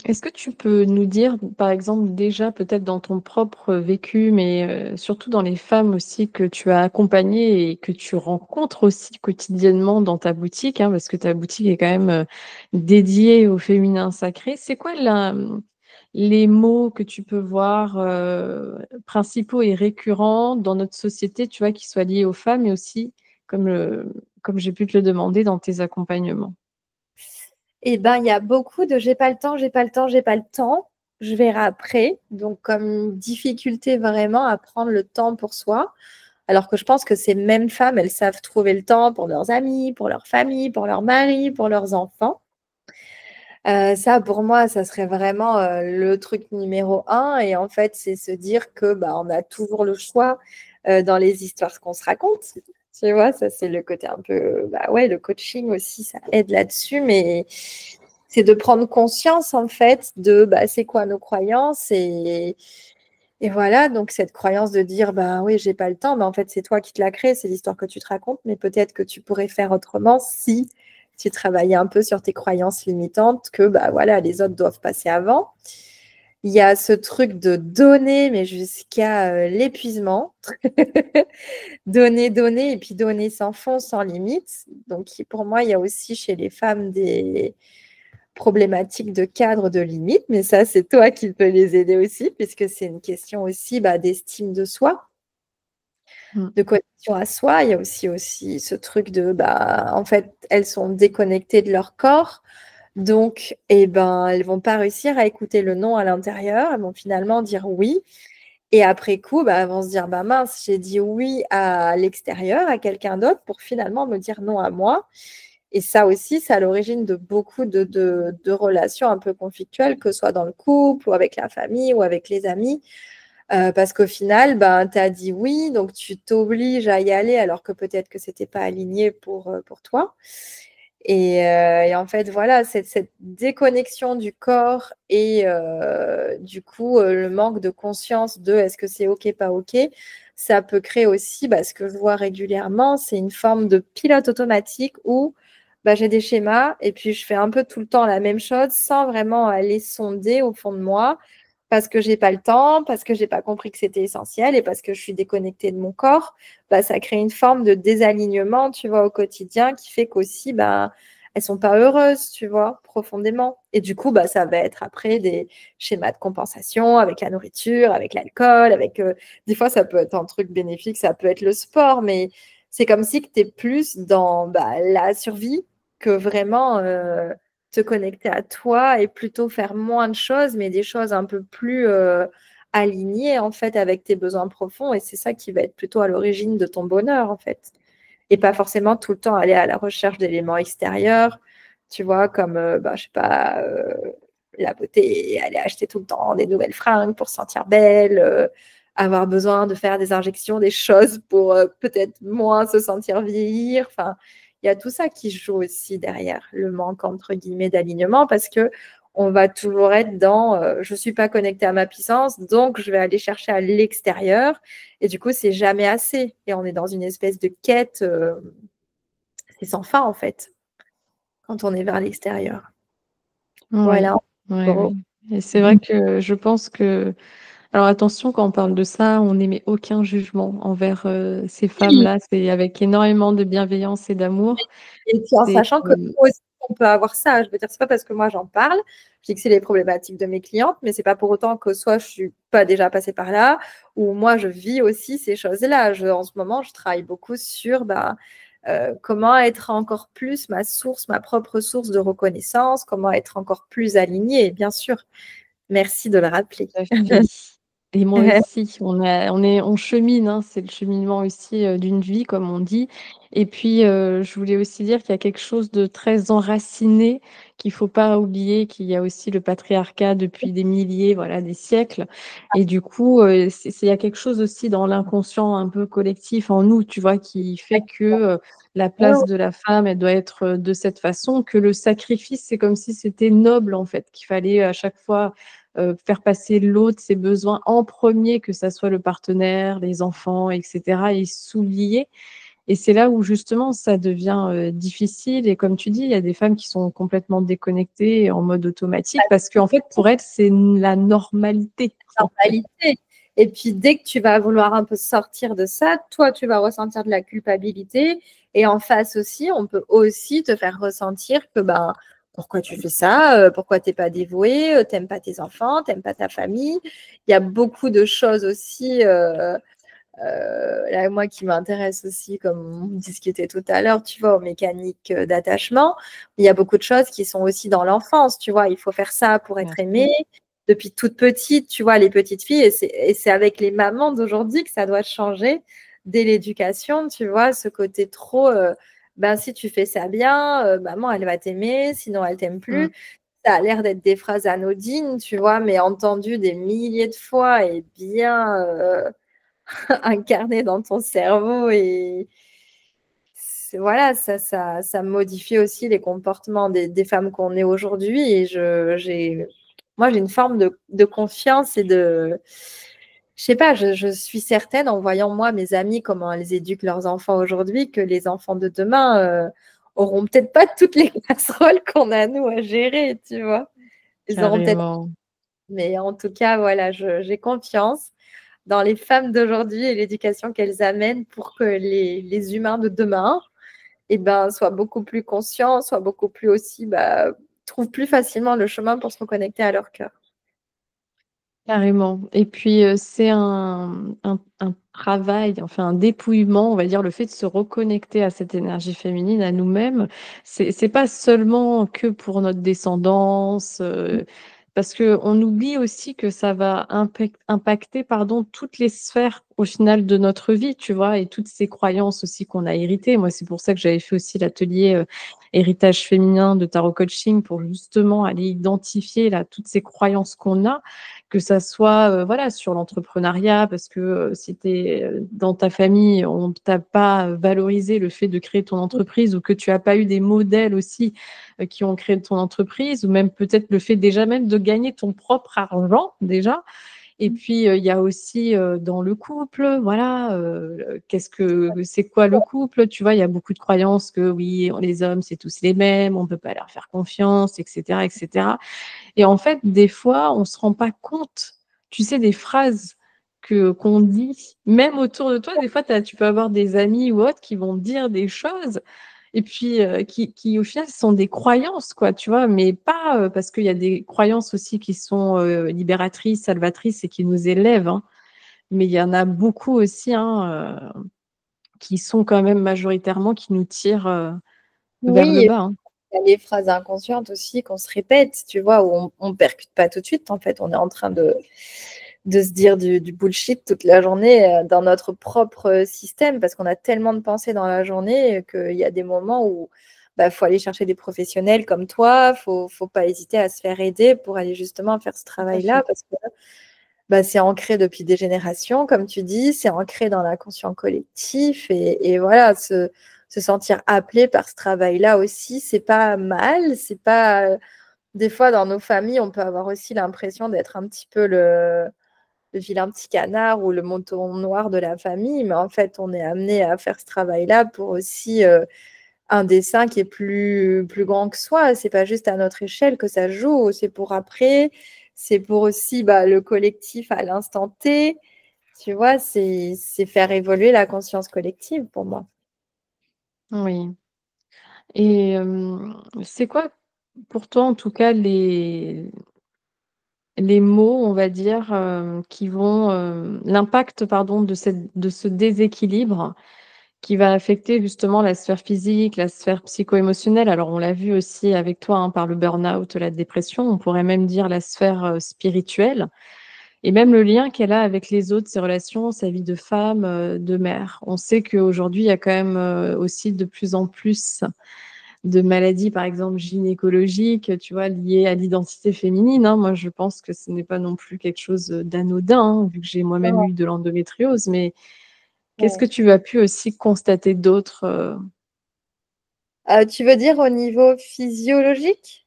est-ce que tu peux nous dire, par exemple, déjà peut-être dans ton propre vécu, mais surtout dans les femmes aussi que tu as accompagnées et que tu rencontres aussi quotidiennement dans ta boutique, hein, parce que ta boutique est quand même, dédiée au féminin sacré. C'est quoi les mots que tu peux voir, principaux et récurrents dans notre société, tu vois, qui soient liés aux femmes et aussi, comme, comme j'ai pu te le demander, dans tes accompagnements? Eh ben, il y a beaucoup de j'ai pas le temps, j'ai pas le temps, j'ai pas le temps. Je verrai après. Donc, comme une difficulté vraiment à prendre le temps pour soi. Alors que je pense que ces mêmes femmes, elles savent trouver le temps pour leurs amis, pour leur famille, pour leur mari, pour leurs enfants. Ça, pour moi, ça serait vraiment le truc numéro un. Et en fait, c'est se dire que bah, on a toujours le choix dans les histoires qu'on se raconte. Tu vois, ça, c'est le côté un peu, bah ouais, le coaching aussi, ça aide là-dessus. Mais c'est de prendre conscience, en fait, de bah, c'est quoi nos croyances et voilà, donc cette croyance de dire, bah oui, j'ai pas le temps, mais en fait, c'est toi qui te l'as créé, c'est l'histoire que tu te racontes, mais peut-être que tu pourrais faire autrement si tu travaillais un peu sur tes croyances limitantes, que bah voilà, les autres doivent passer avant. Il y a ce truc de donner, mais jusqu'à l'épuisement. Donner, donner, et puis donner sans fond, sans limite. Donc, pour moi, il y a aussi chez les femmes des problématiques de cadre, de limite, mais ça, c'est toi qui peux les aider aussi, puisque c'est une question aussi bah, d'estime de soi, Mmh. de connexion à soi. Il y a aussi ce truc de, bah, en fait, elles sont déconnectées de leur corps, donc, eh ben, elles vont pas réussir à écouter le non à l'intérieur, elles vont finalement dire oui. Et après coup, bah, elles vont se dire, bah mince, j'ai dit oui à l'extérieur, à quelqu'un d'autre, pour finalement me dire non à moi. Et ça aussi, c'est à l'origine de beaucoup de relations un peu conflictuelles, que ce soit dans le couple ou avec la famille ou avec les amis. Parce qu'au final, ben, tu as dit oui, donc tu t'obliges à y aller alors que peut-être que ce n'était pas aligné pour toi. Et en fait, voilà, cette déconnexion du corps et du coup, le manque de conscience de est-ce que c'est OK, pas OK, ça peut créer aussi, bah, ce que je vois régulièrement, c'est une forme de pilote automatique où bah, j'ai des schémas et puis je fais un peu tout le temps la même chose sans vraiment aller sonder au fond de moi parce que j'ai pas le temps, parce que j'ai pas compris que c'était essentiel et parce que je suis déconnectée de mon corps, bah, ça crée une forme de désalignement, tu vois, au quotidien qui fait qu'aussi, bah, elles sont pas heureuses, tu vois, profondément. Et du coup, bah, ça va être après des schémas de compensation avec la nourriture, avec l'alcool, avec des fois ça peut être un truc bénéfique, ça peut être le sport, mais c'est comme si tu es plus dans bah, la survie que vraiment te connecter à toi et plutôt faire moins de choses, mais des choses un peu plus alignées en fait avec tes besoins profonds. Et c'est ça qui va être plutôt à l'origine de ton bonheur en fait. Et pas forcément tout le temps aller à la recherche d'éléments extérieurs, tu vois, comme, bah, je sais pas, la beauté, aller acheter tout le temps des nouvelles fringues pour se sentir belle, avoir besoin de faire des injections, des choses pour peut-être moins se sentir vieillir. Enfin, il y a tout ça qui joue aussi derrière le manque, entre guillemets, d'alignement parce que on va toujours être dans je ne suis pas connectée à ma puissance, donc je vais aller chercher à l'extérieur. Et du coup, c'est jamais assez. Et on est dans une espèce de quête, c'est sans fin en fait, quand on est vers l'extérieur. Oui, Voilà. oui, Gros. oui, et c'est vrai que je pense que alors attention quand on parle de ça, on n'émet aucun jugement envers, ces Oui. femmes-là. C'est avec énormément de bienveillance et d'amour. Et puis en C'est, sachant que nous aussi, on peut avoir ça. Je veux dire, c'est pas parce que moi j'en parle, je dis que c'est les problématiques de mes clientes, mais c'est pas pour autant que soit je suis pas déjà passée par là, ou moi je vis aussi ces choses-là. En ce moment, je travaille beaucoup sur bah, comment être encore plus ma source, ma propre source de reconnaissance, comment être encore plus alignée, bien sûr. Merci de le rappeler. tout à fait. Et moi aussi, on chemine, hein, c'est le cheminement aussi, d'une vie comme on dit. Et puis, je voulais aussi dire qu'il y a quelque chose de très enraciné, qu'il faut pas oublier, qu'il y a aussi le patriarcat depuis des milliers, voilà, des siècles. Et du coup, il y a quelque chose aussi dans l'inconscient un peu collectif en nous, tu vois? Qui fait que, la Ouais, place ouais, de la femme, elle doit être, de cette façon, que le sacrifice, c'est comme si c'était noble en fait, qu'il fallait à chaque fois faire passer l'autre, ses besoins en premier, que ça soit le partenaire, les enfants, et cetera, et s'oublier. Et c'est là où justement ça devient, difficile, et comme tu dis, il y a des femmes qui sont complètement déconnectées en mode automatique parce qu'en fait, pour elles, c'est la normalité, en fait. normalité. Et puis, dès que tu vas vouloir un peu sortir de ça, toi, tu vas ressentir de la culpabilité. Et en face aussi, on peut aussi te faire ressentir que, ben, pourquoi tu fais ça? Pourquoi tu n'es pas dévoué? Tu n'aimes pas tes enfants? Tu n'aimes pas ta famille? Il y a beaucoup de choses aussi, là, moi, qui m'intéresse aussi, comme on discutait tout à l'heure, tu vois, aux mécaniques d'attachement. Il y a beaucoup de choses qui sont aussi dans l'enfance, tu vois. Il faut faire ça pour Bien être sûr. aimé. Depuis toute petite, tu vois, les petites filles, et c'est avec les mamans d'aujourd'hui que ça doit changer dès l'éducation, tu vois, ce côté trop, ben, si tu fais ça bien, maman, elle va t'aimer, sinon elle t'aime Mmh. plus. Ça a l'air d'être des phrases anodines, tu vois, mais entendues des milliers de fois et bien incarnées dans ton cerveau. Et voilà, ça modifie aussi les comportements des femmes qu'on est aujourd'hui. Et moi, j'ai une forme de confiance et de. Je sais pas, je suis certaine, en voyant moi mes amis, comment elles éduquent leurs enfants aujourd'hui, que les enfants de demain auront peut-être pas toutes les casseroles qu'on a nous à gérer, tu vois. Ils auront peut-être. Carrément. Mais en tout cas, voilà, j'ai confiance dans les femmes d'aujourd'hui et l'éducation qu'elles amènent pour que les humains de demain, eh ben, soient beaucoup plus conscients, soient beaucoup plus aussi, bah, trouvent plus facilement le chemin pour se reconnecter à leur cœur. Carrément. Et puis, c'est un travail, enfin un dépouillement, on va dire, le fait de se reconnecter à cette énergie féminine, à nous-mêmes. C'est pas seulement que pour notre descendance, parce qu'on oublie aussi que ça va impacter, pardon, toutes les sphères, au final, de notre vie, tu vois? Et toutes ces croyances aussi qu'on a héritées. Moi, c'est pour ça que j'avais fait aussi l'atelier, héritage féminin de tarot coaching, pour justement aller identifier, là, toutes ces croyances qu'on a, que ça soit, voilà, sur l'entrepreneuriat parce que, si tu es, dans ta famille, on t'a pas valorisé le fait de créer ton entreprise, ou que tu as pas eu des modèles aussi, qui ont créé ton entreprise, ou même peut-être le fait déjà même de gagner ton propre argent déjà. Et puis, il y a aussi, dans le couple, voilà, qu'est-ce que c'est quoi le couple? Tu vois? Il y a beaucoup de croyances que oui, les hommes, c'est tous les mêmes, on peut pas leur faire confiance, et cetera, et cetera. Et en fait, des fois, on se rend pas compte, tu sais, des phrases qu'on dit, même autour de toi. Des fois, tu peux avoir des amis ou autres qui vont dire des choses, et puis, qui au final sont des croyances, quoi, tu vois? Mais pas, parce qu'il y a des croyances aussi qui sont, libératrices, salvatrices, et qui nous élèvent, hein. Mais il y en a beaucoup aussi, hein, qui sont quand même majoritairement, qui nous tirent, vers le Oui, bas, hein. il y a les phrases inconscientes aussi qu'on se répète, tu vois, où on ne percute pas tout de suite. En fait, on est en train de se dire du bullshit toute la journée dans notre propre système, parce qu'on a tellement de pensées dans la journée qu'il y a des moments où bah, faut aller chercher des professionnels comme toi. Faut pas hésiter à se faire aider pour aller justement faire ce Tout à travail-là, fait. parce que bah, c'est ancré depuis des générations, comme tu dis, c'est ancré dans l'inconscient collectif. Et voilà, se sentir appelé par ce travail-là aussi, c'est pas mal. C'est pas. Des fois, dans nos familles, on peut avoir aussi l'impression d'être un petit peu le vilain petit canard ou le mouton noir de la famille, mais en fait, on est amené à faire ce travail-là pour aussi un dessin qui est plus grand que soi. C'est pas juste à notre échelle que ça joue, c'est pour après, c'est pour aussi bah, le collectif à l'instant T. Tu vois, c'est faire évoluer la conscience collective pour moi. Oui. Et c'est quoi pour toi, en tout cas, les mots, on va dire, qui vont, l'impact, pardon, de ce déséquilibre qui va affecter justement la sphère physique, la sphère psycho-émotionnelle? Alors, on l'a vu aussi avec toi, hein, par le burn-out, la dépression, on pourrait même dire la sphère, spirituelle. et même le lien qu'elle a avec les autres, ses relations, sa vie de femme, de mère. On sait qu'aujourd'hui, il y a quand même, aussi de plus en plus de maladies, par exemple gynécologiques, tu vois, liées à l'identité féminine, hein. Moi, je pense que ce n'est pas non plus quelque chose, d'anodin, hein, vu que j'ai moi-même Non, eu de l'endométriose. Mais qu'est-ce que ouais. tu as pu aussi constater d'autre, Tu veux dire au niveau physiologique?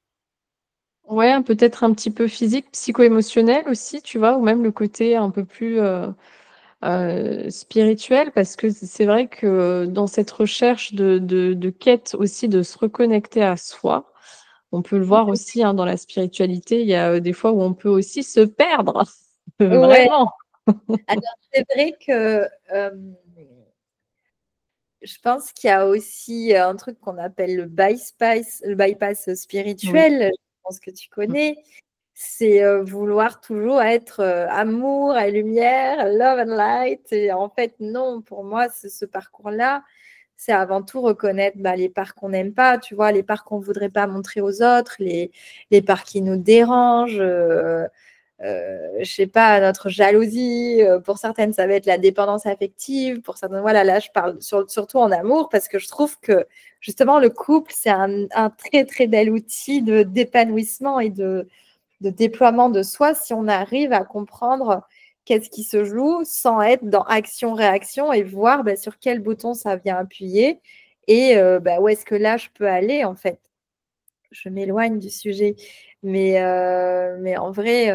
Ouais, peut-être un petit peu physique, psycho-émotionnel aussi, tu vois? Ou même le côté un peu plus, spirituel, parce que c'est vrai que dans cette recherche de quête aussi de se reconnecter à soi, on peut le voir aussi, hein, dans la spiritualité, il y a, des fois où on peut aussi se perdre, Ouais, vraiment. alors c'est vrai que je pense qu'il y a aussi un truc qu'on appelle le bypass Oui. spirituel, je pense que tu Mmh. connais. C'est vouloir toujours être amour et lumière, love and light. Et en fait, non, pour moi, ce parcours-là, c'est avant tout reconnaître les parts qu'on n'aime pas, tu vois, les parts qu'on ne voudrait pas montrer aux autres, les parts qui nous dérangent. Je sais pas, notre jalousie. Pour certaines, ça va être la dépendance affective. Pour certaines, voilà, là, je parle surtout en amour parce que je trouve que justement, le couple, c'est un très, très bel outil d'épanouissement et de déploiement de soi si on arrive à comprendre qu'est-ce qui se joue sans être dans action-réaction et voir sur quel bouton ça vient appuyer et où est-ce que là, je peux aller en fait. Je m'éloigne du sujet. Mais en vrai,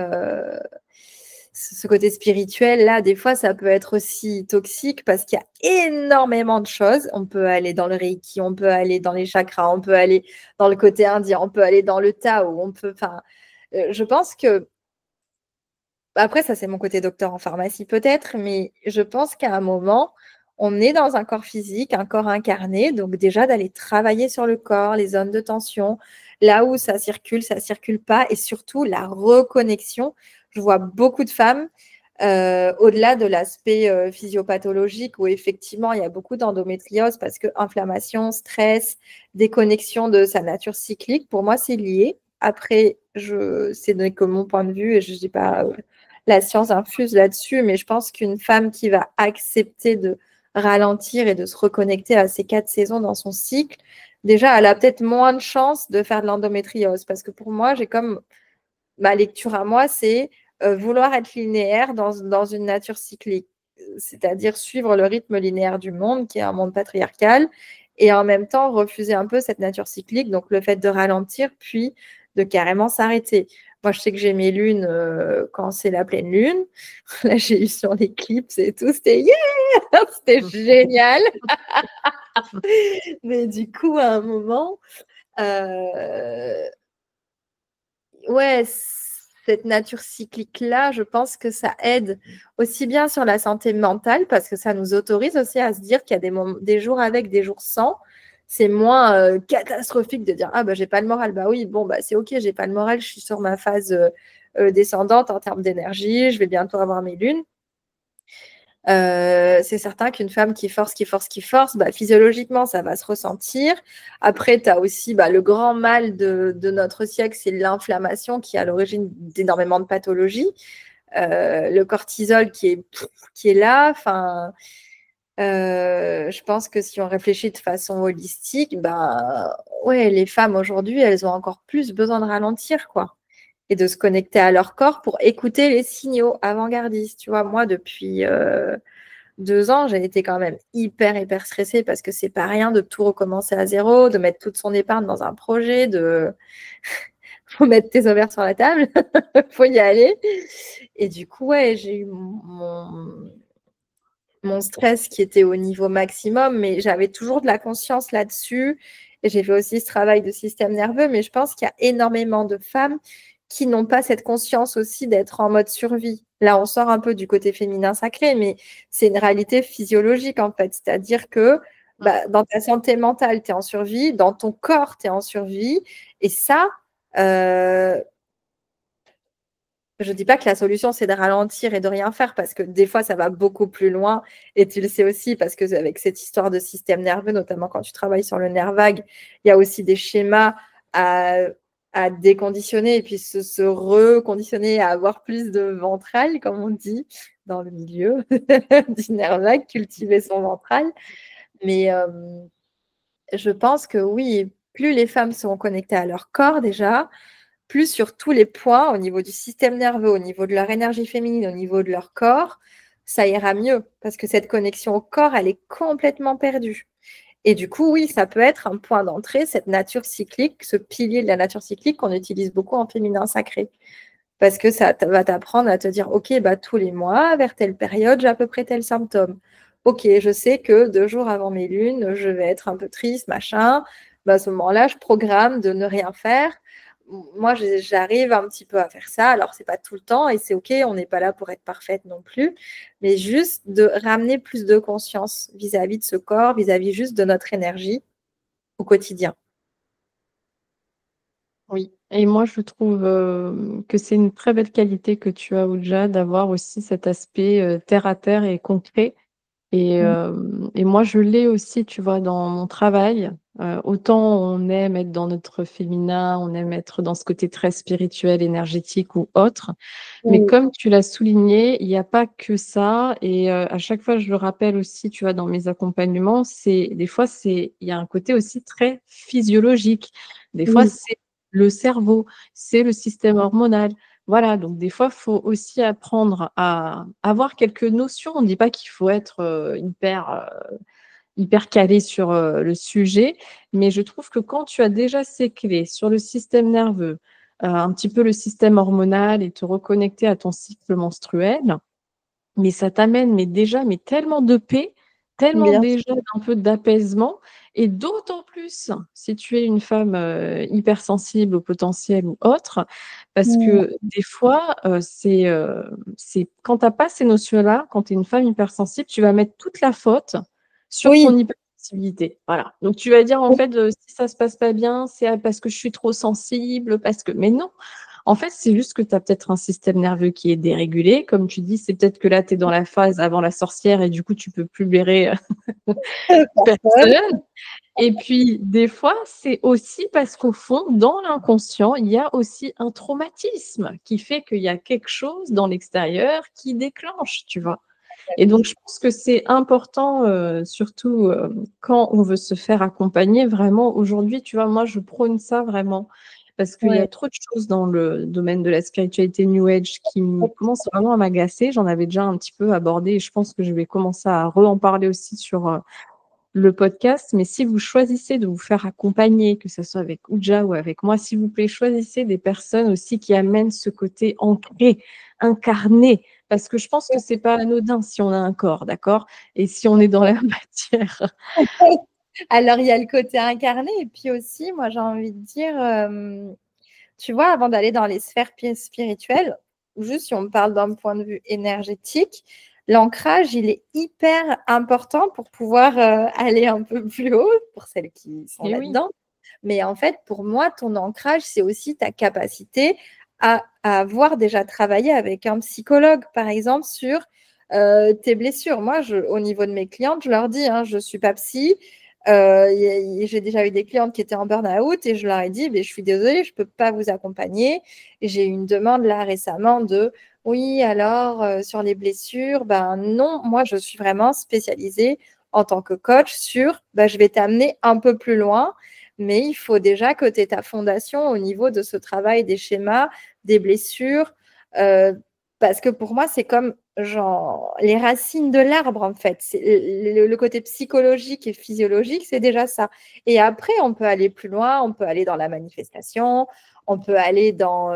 ce côté spirituel, là, des fois, ça peut être aussi toxique parce qu'il y a énormément de choses. On peut aller dans le Reiki, on peut aller dans les chakras, on peut aller dans le côté indien, on peut aller dans le Tao, on peut. Enfin, je pense que. Après, ça, c'est mon côté docteur en pharmacie peut-être, mais je pense qu'à un moment, on est dans un corps physique, un corps incarné. Donc, déjà, d'aller travailler sur le corps, les zones de tension, là où ça circule pas, et surtout la reconnexion. Je vois beaucoup de femmes, au-delà de l'aspect physiopathologique, où effectivement, il y a beaucoup d'endométriose parce que inflammation, stress, déconnexion de sa nature cyclique, pour moi, c'est lié. Après, c'est que mon point de vue et je ne dis pas la science infuse là-dessus, mais je pense qu'une femme qui va accepter de ralentir et de se reconnecter à ces 4 saisons dans son cycle, déjà, elle a peut-être moins de chances de faire de l'endométriose. Parce que pour moi, j'ai comme ma lecture à moi, c'est vouloir être linéaire dans une nature cyclique, c'est-à-dire suivre le rythme linéaire du monde, qui est un monde patriarcal, et en même temps refuser un peu cette nature cyclique, donc le fait de ralentir, puis de carrément s'arrêter. Moi, je sais que j'ai mes lunes quand c'est la pleine lune. Là, j'ai eu sur les clips et tout, c'était yeah, c'était génial. Mais du coup, à un moment, euh, ouais, cette nature cyclique-là, je pense que ça aide aussi bien sur la santé mentale parce que ça nous autorise aussi à se dire qu'il y a des jours avec, des jours sans. C'est moins catastrophique de dire ah bah j'ai pas le moral. Bah oui, bon bah c'est ok, j'ai pas le moral, je suis sur ma phase descendante en termes d'énergie, je vais bientôt avoir mes lunes. C'est certain qu'une femme qui force, bah, physiologiquement, ça va se ressentir. Après, tu as aussi le grand mal de notre siècle, c'est l'inflammation qui est à l'origine d'énormément de pathologies. Le cortisol qui est là. Enfin, je pense que si on réfléchit de façon holistique, bah, ouais, les femmes aujourd'hui, elles ont encore plus besoin de ralentir, quoi. Et de se connecter à leur corps pour écouter les signaux avant-gardistes. Tu vois, moi, depuis 2 ans, j'ai été quand même hyper stressée parce que c'est pas rien de tout recommencer à zéro, de mettre toute son épargne dans un projet, faut mettre tes ovaires sur la table, faut y aller. Et du coup, ouais, j'ai eu mon stress qui était au niveau maximum, mais j'avais toujours de la conscience là-dessus. Et j'ai fait aussi ce travail de système nerveux, mais je pense qu'il y a énormément de femmes qui n'ont pas cette conscience aussi d'être en mode survie. Là, on sort un peu du côté féminin sacré, mais c'est une réalité physiologique en fait. C'est-à-dire que dans ta santé mentale, tu es en survie, dans ton corps, tu es en survie. Et ça, euh, je ne dis pas que la solution, c'est de ralentir et de rien faire, parce que des fois, ça va beaucoup plus loin. Et tu le sais aussi, parce que avec cette histoire de système nerveux, notamment quand tu travailles sur le nerf vague, il y a aussi des schémas à à déconditionner et puis se reconditionner à avoir plus de ventral, comme on dit dans le milieu du nerf vague, cultiver son ventral. Mais je pense que oui, plus les femmes seront connectées à leur corps déjà, plus sur tous les points, au niveau du système nerveux, au niveau de leur énergie féminine, au niveau de leur corps, ça ira mieux. Parce que cette connexion au corps, elle est complètement perdue. Et du coup, oui, ça peut être un point d'entrée, cette nature cyclique, ce pilier de la nature cyclique qu'on utilise beaucoup en féminin sacré. Parce que ça va t'apprendre à te dire, OK, bah, tous les mois, vers telle période, j'ai à peu près tel symptôme. OK, je sais que 2 jours avant mes lunes, je vais être un peu triste, machin. Bah, à ce moment-là, je programme de ne rien faire. Moi, j'arrive un petit peu à faire ça. Alors, c'est pas tout le temps et c'est OK, on n'est pas là pour être parfaite non plus. Mais juste de ramener plus de conscience vis-à-vis de ce corps, vis-à-vis juste de notre énergie au quotidien. Oui, et moi je trouve que c'est une très belle qualité que tu as, Oudja, d'avoir aussi cet aspect terre à terre et concret. Et moi, je l'ai aussi, tu vois, dans mon travail. Autant on aime être dans notre féminin, on aime être dans ce côté très spirituel, énergétique ou autre. Mais Oui, comme tu l'as souligné, il n'y a pas que ça. Et à chaque fois, je le rappelle aussi, tu vois, dans mes accompagnements, des fois, il y a un côté aussi très physiologique. Des fois, oui, c'est le cerveau, c'est le système hormonal. Voilà, donc des fois, il faut aussi apprendre à avoir quelques notions. On ne dit pas qu'il faut être hyper calé sur le sujet, mais je trouve que quand tu as déjà ces clés sur le système nerveux, un petit peu le système hormonal et te reconnecter à ton cycle menstruel, mais ça t'amène mais tellement de paix, tellement bien déjà sûr. un peu d'apaisement et d'autant plus si tu es une femme, hypersensible au potentiel ou autre. Parce Mm. que des fois, c'est quand tu as pas ces notions-là, quand tu es une femme hypersensible, tu vas mettre toute la faute sur ton Oui, hypersensibilité. Voilà. Donc tu vas dire en fait, si ça se passe pas bien, c'est parce que je suis trop sensible, parce que mais non! En fait, c'est juste que tu as peut-être un système nerveux qui est dérégulé. Comme tu dis, c'est peut-être que là, tu es dans la phase avant la sorcière et du coup, tu peux plus blairer personne. personne. Et puis, des fois, c'est aussi parce qu'au fond, dans l'inconscient, il y a aussi un traumatisme qui fait qu'il y a quelque chose dans l'extérieur qui déclenche, tu vois. Et donc, je pense que c'est important, surtout quand on veut se faire accompagner, vraiment, aujourd'hui, tu vois, moi, je prône ça vraiment, parce qu'il y a Ouais. trop de choses dans le domaine de la spiritualité New Age qui commencent vraiment à m'agacer. J'en avais déjà un petit peu abordé et je pense que je vais commencer à re-en parler aussi sur le podcast. Mais si vous choisissez de vous faire accompagner, que ce soit avec Oudja ou avec moi, s'il vous plaît, choisissez des personnes aussi qui amènent ce côté ancré, incarné, parce que je pense que c'est pas anodin si on a un corps, d'accord? Et si on est dans la matière. Alors, il y a le côté incarné, et puis aussi, moi, j'ai envie de dire, tu vois, avant d'aller dans les sphères spirituelles, juste si on parle d'un point de vue énergétique, l'ancrage, il est hyper important pour pouvoir aller un peu plus haut, pour celles qui sont Et oui, là-dedans. Mais en fait, pour moi, ton ancrage, c'est aussi ta capacité à avoir déjà travaillé avec un psychologue, par exemple, sur tes blessures. Moi, au niveau de mes clientes, je leur dis, hein, je ne suis pas psy. J'ai déjà eu des clientes qui étaient en burn-out et je leur ai dit, je suis désolée, je ne peux pas vous accompagner. J'ai eu une demande là récemment de, oui, alors sur les blessures, ben non, moi, je suis vraiment spécialisée en tant que coach sur, je vais t'amener un peu plus loin, mais il faut déjà que tu aies ta fondation au niveau de ce travail des schémas, des blessures, parce que pour moi, c'est comme genre les racines de l'arbre, en fait. Le côté psychologique et physiologique, c'est déjà ça. Et après, on peut aller plus loin, on peut aller dans la manifestation, on peut aller dans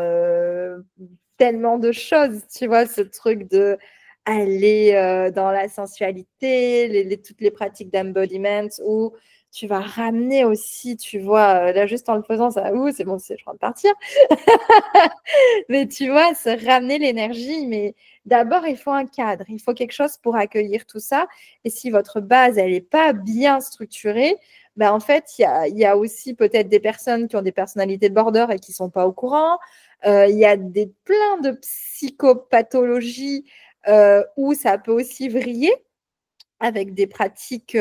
tellement de choses, tu vois, ce truc de aller dans la sensualité, toutes les pratiques d'embodiment où tu vas ramener aussi, tu vois, là juste en le faisant, ça, c'est bon, je suis en train de partir. Mais tu vois, se ramener l'énergie, mais d'abord, il faut un cadre, il faut quelque chose pour accueillir tout ça. Et si votre base, elle n'est pas bien structurée, en fait, il y a aussi peut-être des personnes qui ont des personnalités de border et qui ne sont pas au courant. Il y a plein de psychopathologies où ça peut aussi vriller. avec des pratiques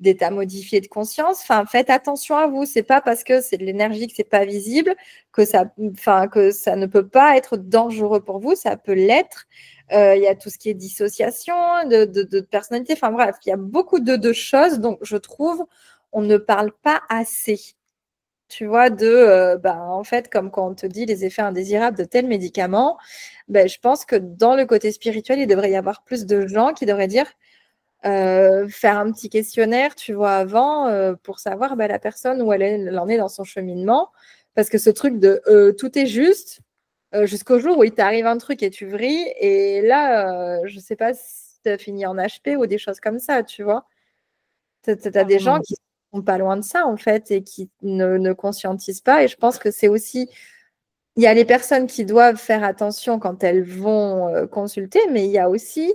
d'état modifié de conscience. Enfin, faites attention à vous. C'est pas parce que c'est de l'énergie que c'est pas visible que ça ne peut pas être dangereux pour vous. Ça peut l'être. Il y a tout ce qui est dissociation de personnalité. Enfin bref, il y a beaucoup de choses. Donc, je trouve, on ne parle pas assez. Tu vois, en fait, comme quand on te dit les effets indésirables de tel médicament, ben, je pense que dans le côté spirituel, il devrait y avoir plus de gens qui devraient dire, faire un petit questionnaire, tu vois, avant, pour savoir ben, la personne où elle en est dans son cheminement. Parce que ce truc de tout est juste, jusqu'au jour où il t'arrive un truc et tu vrilles, et là, je ne sais pas si tu as fini en HP ou des choses comme ça, tu vois. Tu as des gens Carrément. qui sont pas loin de ça, en fait, et qui ne conscientisent pas. Et je pense que c'est aussi, il y a les personnes qui doivent faire attention quand elles vont consulter, mais il y a aussi,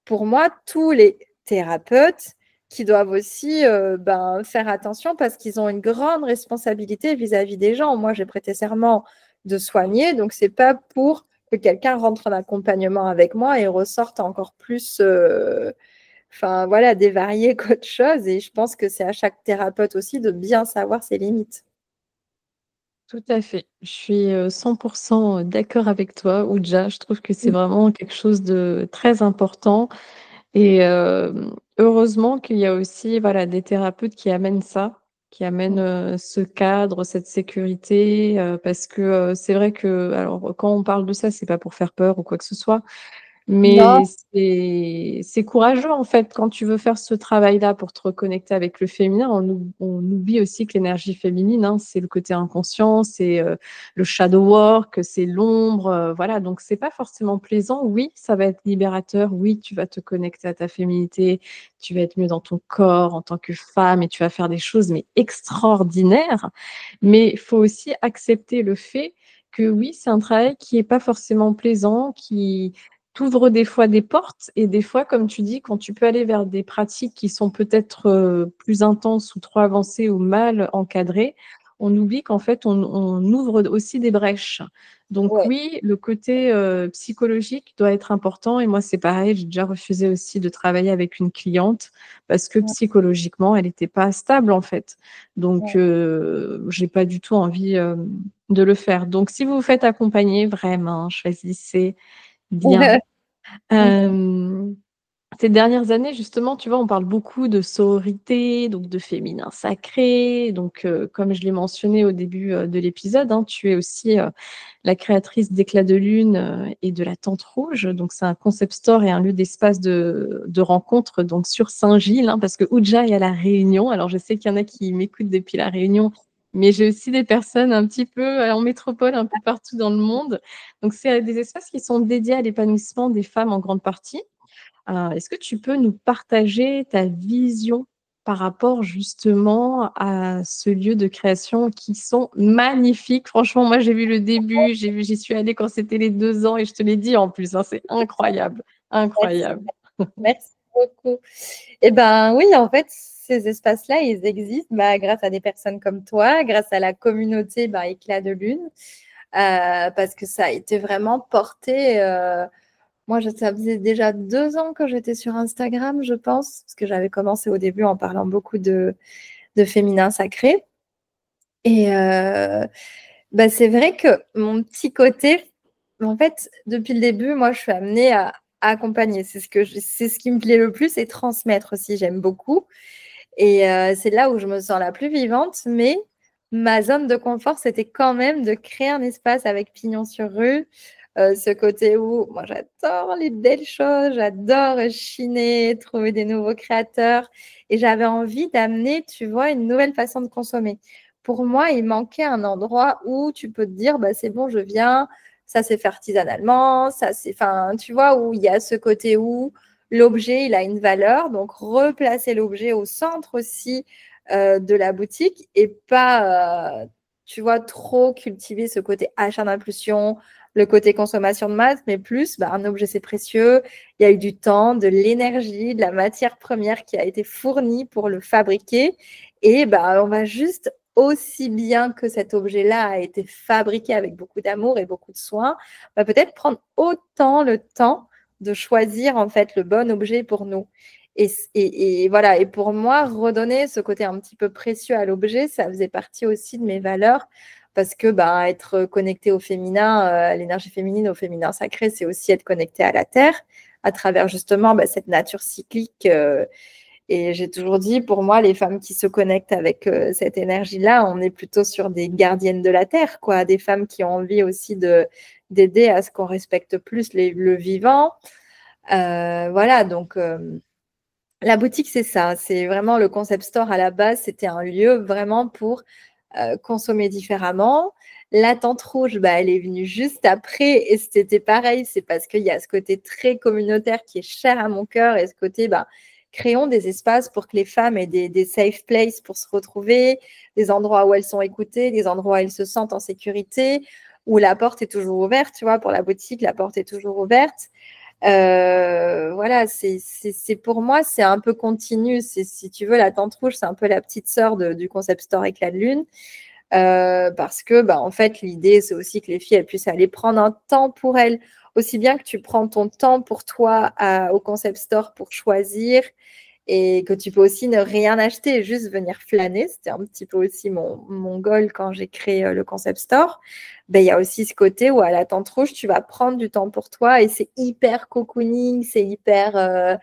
pour moi, tous les thérapeutes qui doivent aussi faire attention parce qu'ils ont une grande responsabilité vis-à-vis des gens. Moi, j'ai prêté serment de soigner, donc c'est pas pour que quelqu'un rentre en accompagnement avec moi et ressorte encore plus voilà, dévarié qu'autre chose. Et je pense que c'est à chaque thérapeute aussi de bien savoir ses limites. Tout à fait. Je suis 100% d'accord avec toi, Ouja. Je trouve que c'est Mm. vraiment quelque chose de très important. Et heureusement qu'il y a aussi voilà, des thérapeutes qui amènent ça, qui amènent ce cadre, cette sécurité, parce que c'est vrai que, alors quand on parle de ça, c'est pas pour faire peur ou quoi que ce soit, Non, mais c'est courageux en fait quand tu veux faire ce travail-là pour te reconnecter avec le féminin. On oublie aussi que l'énergie féminine, hein, c'est le côté inconscient, c'est le shadow work, c'est l'ombre, voilà. Donc c'est pas forcément plaisant. Oui, ça va être libérateur. Oui, tu vas te connecter à ta féminité, tu vas être mieux dans ton corps en tant que femme et tu vas faire des choses mais extraordinaires. Mais il faut aussi accepter le fait que oui, c'est un travail qui est pas forcément plaisant, qui t'ouvre des fois des portes et des fois, comme tu dis, quand tu peux aller vers des pratiques qui sont peut-être plus intenses ou trop avancées ou mal encadrées, on oublie qu'en fait, on ouvre aussi des brèches. Donc ouais, oui, le côté psychologique doit être important et moi, c'est pareil, j'ai déjà refusé aussi de travailler avec une cliente parce que ouais, psychologiquement, elle n'était pas stable en fait. Donc, ouais. j'ai pas du tout envie de le faire. Donc, si vous vous faites accompagner, vraiment, choisissez bien. Euh, Ces dernières années, justement, tu vois, on parle beaucoup de sororité, donc de féminin sacré. Donc, comme je l'ai mentionné au début de l'épisode, hein, tu es aussi la créatrice d'Éclat de Lune et de la Tente Rouge. Donc, c'est un concept store et un lieu d'espace de rencontre donc sur Saint-Gilles, hein, parce que Ouja est à La Réunion. Alors, je sais qu'il y en a qui m'écoutent depuis La Réunion, mais j'ai aussi des personnes un petit peu en métropole, un peu partout dans le monde. Donc, c'est des espaces qui sont dédiés à l'épanouissement des femmes en grande partie. Est-ce que tu peux nous partager ta vision par rapport justement à ce lieu de création qui sont magnifiques? Franchement, moi, j'ai vu le début, j'y suis allée quand c'était les 2 ans et je te l'ai dit en plus, hein, c'est incroyable, Merci, incroyable. merci beaucoup. Eh ben oui, en fait, ces espaces-là, ils existent grâce à des personnes comme toi, grâce à la communauté Éclat de Lune, parce que ça a été vraiment porté. Moi, ça faisait déjà 2 ans que j'étais sur Instagram, je pense, parce que j'avais commencé au début en parlant beaucoup de féminin sacré. Et c'est vrai que mon petit côté, en fait, depuis le début, moi, je suis amenée à accompagner. C'est ce qui me plaît le plus et transmettre aussi, j'aime beaucoup. Et c'est là où je me sens la plus vivante. Mais ma zone de confort, c'était quand même de créer un espace avec pignon sur rue. Ce côté où moi, j'adore les belles choses, j'adore chiner, trouver des nouveaux créateurs. Et j'avais envie d'amener, tu vois, une nouvelle façon de consommer. Pour moi, il manquait un endroit où tu peux te dire, bah, c'est bon, je viens, ça c'est fait artisanalement, ça c'est, enfin, tu vois, où il y a ce côté où l'objet, il a une valeur, donc replacer l'objet au centre aussi de la boutique et pas, tu vois, trop cultiver ce côté achat d'impulsion, le côté consommation de masse, mais plus, un objet c'est précieux, il y a eu du temps, de l'énergie, de la matière première qui a été fournie pour le fabriquer et on va juste aussi bien que cet objet-là a été fabriqué avec beaucoup d'amour et beaucoup de soin, peut-être prendre autant le temps de choisir en fait le bon objet pour nous. Et voilà, et pour moi, redonner ce côté un petit peu précieux à l'objet, ça faisait partie aussi de mes valeurs parce que être connecté au féminin, à l'énergie féminine, au féminin sacré, c'est aussi être connecté à la terre à travers justement cette nature cyclique. Et j'ai toujours dit, pour moi, les femmes qui se connectent avec cette énergie-là, on est plutôt sur des gardiennes de la terre, quoi, des femmes qui ont envie aussi d'aider à ce qu'on respecte plus le vivant. Voilà, donc la boutique, c'est ça. C'est vraiment le concept store à la base. C'était un lieu vraiment pour consommer différemment. La tente rouge, elle est venue juste après et c'était pareil. C'est parce qu'il y a ce côté très communautaire qui est cher à mon cœur et ce côté, créons des espaces pour que les femmes aient des safe places pour se retrouver, des endroits où elles sont écoutées, des endroits où elles se sentent en sécurité, où la porte est toujours ouverte. Tu vois, pour la boutique, la porte est toujours ouverte. Voilà, c'est pour moi, c'est un peu continu. Si tu veux, la tente rouge, c'est un peu la petite sœur du concept store Éclat de Lune. Parce que, en fait, l'idée, c'est aussi que les filles, elles puissent aller prendre un temps pour elles. Aussi bien que tu prends ton temps pour toi au concept store pour choisir et que tu peux aussi ne rien acheter, juste venir flâner. C'était un petit peu aussi mon goal quand j'ai créé le concept store. Il y a aussi ce côté où à la tente rouge, tu vas prendre du temps pour toi et c'est hyper cocooning, c'est hyper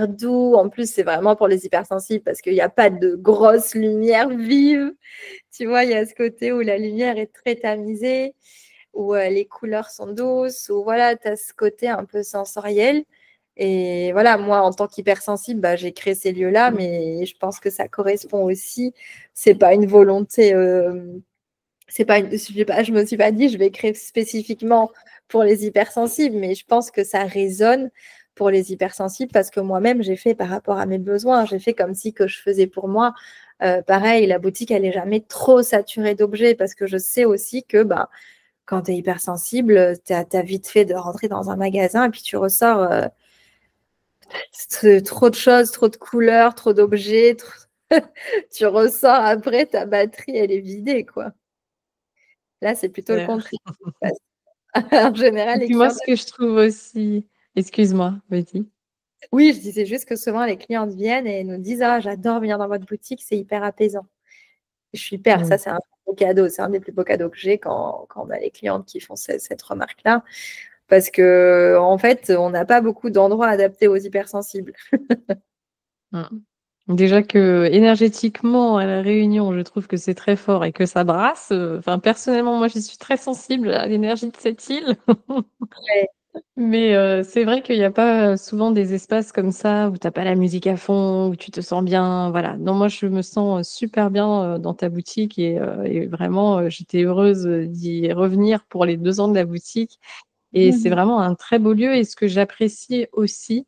doux. En plus, c'est vraiment pour les hypersensibles parce qu'il n'y a pas de grosse lumière vive. Tu vois, il y a ce côté où la lumière est très tamisée, où les couleurs sont douces, où voilà, tu as ce côté un peu sensoriel. Et voilà, moi, en tant qu'hypersensible, j'ai créé ces lieux-là, mais je pense que ça correspond aussi. C'est pas une volonté, je me suis pas dit, je vais créer spécifiquement pour les hypersensibles, mais je pense que ça résonne pour les hypersensibles parce que moi-même, j'ai fait par rapport à mes besoins. J'ai fait comme si que je faisais pour moi. Pareil, la boutique, elle n'est jamais trop saturée d'objets parce que je sais aussi que quand tu es hypersensible, tu as vite fait de rentrer dans un magasin et puis tu ressors trop de choses, trop de couleurs, trop d'objets. Tu ressors après, ta batterie, elle est vidée, quoi. Là, c'est plutôt le contraire. En général, Et les puis moi, clients. ce que je trouve aussi, excuse-moi, vas-y. Oui, je disais juste que souvent, les clientes viennent et nous disent: Ah, j'adore venir dans votre boutique, c'est hyper apaisant. Je suis hyper, ça, c'est un beau cadeau. C'est un des plus beaux cadeaux que j'ai quand on a les clientes qui font cette remarque-là. Parce que, en fait, on n'a pas beaucoup d'endroits adaptés aux hypersensibles. Déjà que énergétiquement, à La Réunion, je trouve que c'est très fort et que ça brasse. Enfin, personnellement, moi, je suis très sensible à l'énergie de cette île. Ouais. Mais c'est vrai qu'il n'y a pas souvent des espaces comme ça où tu n'as pas la musique à fond, où tu te sens bien. Voilà. Non, moi, je me sens super bien dans ta boutique et vraiment, j'étais heureuse d'y revenir pour les 2 ans de la boutique. Et c'est vraiment un très beau lieu. Et ce que j'apprécie aussi,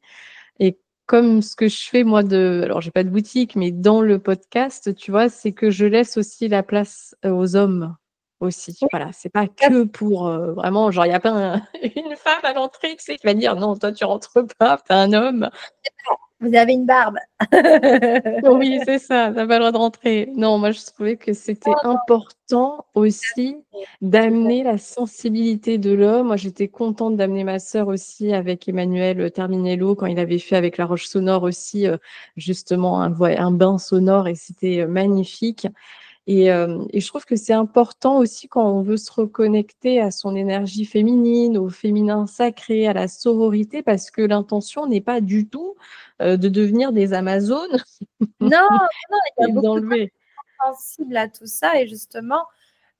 et comme ce que je fais moi alors j'ai pas de boutique, mais dans le podcast, tu vois, c'est que je laisse aussi la place aux hommes aussi. Voilà, c'est pas que pour vraiment, genre, il y a pas une femme à l'entrée, tu sais, qui va dire non, toi tu rentres pas, t'es un homme. Vous avez une barbe. Oui, c'est ça, t'as pas le droit de rentrer. Non, moi je trouvais que c'était important aussi d'amener la sensibilité de l'homme. Moi, j'étais contente d'amener ma sœur aussi avec Emmanuel Terminello quand il avait fait avec La Roche Sonore aussi, justement un bain sonore et c'était magnifique. Et je trouve que c'est important aussi quand on veut se reconnecter à son énergie féminine, au féminin sacré, à la sororité, parce que l'intention n'est pas du tout de devenir des Amazones Non, non, il y a et beaucoup de gens d'enlever. qui sont sensibles à tout ça. Et justement,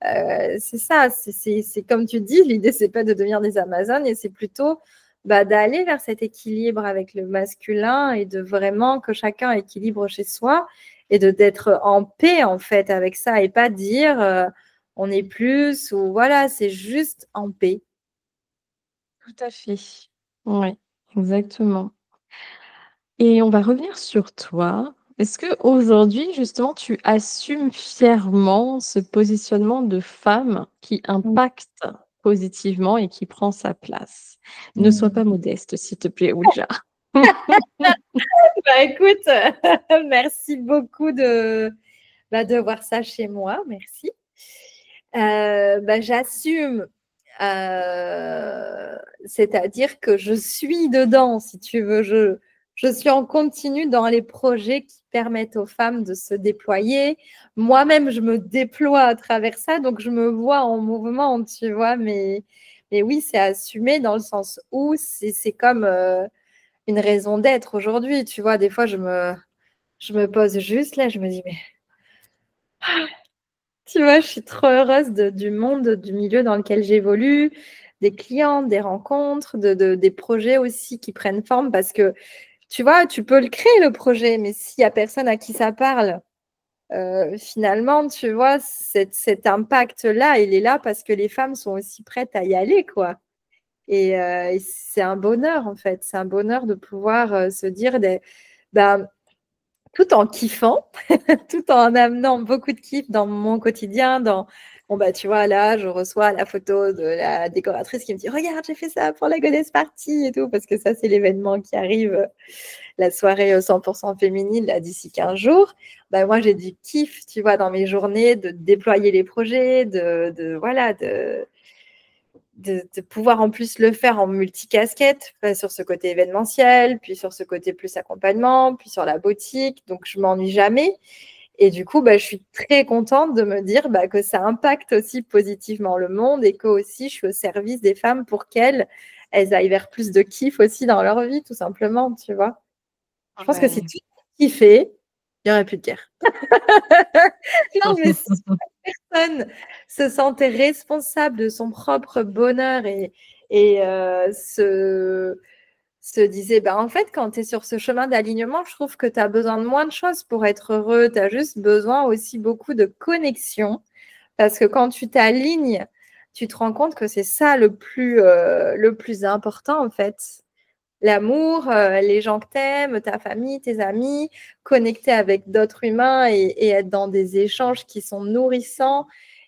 c'est ça. C'est comme tu dis, l'idée, c'est pas de devenir des Amazones et c'est plutôt d'aller vers cet équilibre avec le masculin et de vraiment que chacun équilibre chez soi et d'être en paix, en fait, avec ça et pas dire on est plus ou voilà, c'est juste en paix. Tout à fait. Oui, exactement. Et on va revenir sur toi. Est-ce qu'aujourd'hui, justement, tu assumes fièrement ce positionnement de femme qui impacte positivement et qui prend sa place? Ne sois pas modeste, s'il te plaît, Oudja. Écoute, merci beaucoup de voir ça chez moi. Merci. J'assume. C'est-à-dire que je suis dedans, si tu veux. Je suis en continu dans les projets qui permettent aux femmes de se déployer. Moi-même, je me déploie à travers ça, donc je me vois en mouvement, tu vois. Mais oui, c'est assumé dans le sens où c'est comme une raison d'être aujourd'hui. Tu vois, des fois, je me pose juste là, je me dis, mais tu vois, je suis trop heureuse du monde, du milieu dans lequel j'évolue, des clients, des rencontres, des projets aussi qui prennent forme parce que, tu vois, tu peux le créer, le projet, mais s'il n'y a personne à qui ça parle, finalement, tu vois, cet impact-là, il est là parce que les femmes sont aussi prêtes à y aller, quoi. Et c'est un bonheur, en fait. C'est un bonheur de pouvoir se dire, ben, tout en kiffant, tout en amenant beaucoup de kiff dans mon quotidien, bon bah tu vois là, je reçois la photo de la décoratrice qui me dit regarde, j'ai fait ça pour la Goddess Party et tout parce que ça c'est l'événement qui arrive, la soirée 100% féminine là d'ici 15 jours. Bah moi j'ai du kiff, tu vois, dans mes journées de déployer les projets, voilà, de pouvoir en plus le faire en multicasquette, sur ce côté événementiel, puis sur ce côté plus accompagnement, puis sur la boutique. Donc, je m'ennuie jamais. Et du coup, bah, je suis très contente de me dire bah, que ça impacte aussi positivement le monde et que aussi je suis au service des femmes pour qu'elles elles aillent vers plus de kiff aussi dans leur vie, tout simplement, tu vois. Je pense que si Ouais. tout kiffait, il n'y aurait plus de guerre. Non, mais personne se sentait responsable de son propre bonheur et se disait, bah, en fait, quand tu es sur ce chemin d'alignement, je trouve que tu as besoin de moins de choses pour être heureux. Tu as juste besoin aussi beaucoup de connexion. Parce que quand tu t'alignes, tu te rends compte que c'est ça le plus important, en fait. L'amour, les gens que tu aimes, ta famille, tes amis, connecter avec d'autres humains et être dans des échanges qui sont nourrissants.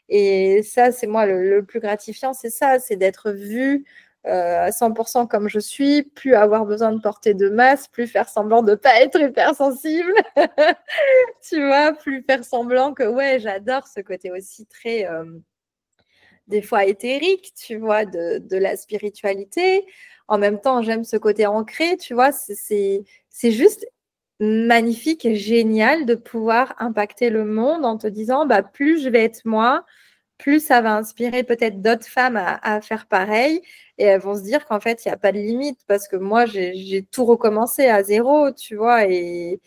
Et ça, c'est moi le plus gratifiant, c'est ça, c'est d'être vue à 100% comme je suis, plus avoir besoin de porter de masque, plus faire semblant de ne pas être hypersensible, tu vois, plus faire semblant que ouais, j'adore ce côté aussi très des fois éthérique, tu vois, de la spiritualité. En même temps, j'aime ce côté ancré, tu vois, c'est juste magnifique et génial de pouvoir impacter le monde en te disant, bah, plus je vais être moi, plus ça va inspirer peut-être d'autres femmes à faire pareil. Et elles vont se dire qu'en fait, il n'y a pas de limite parce que moi, j'ai tout recommencé à zéro, tu vois. Et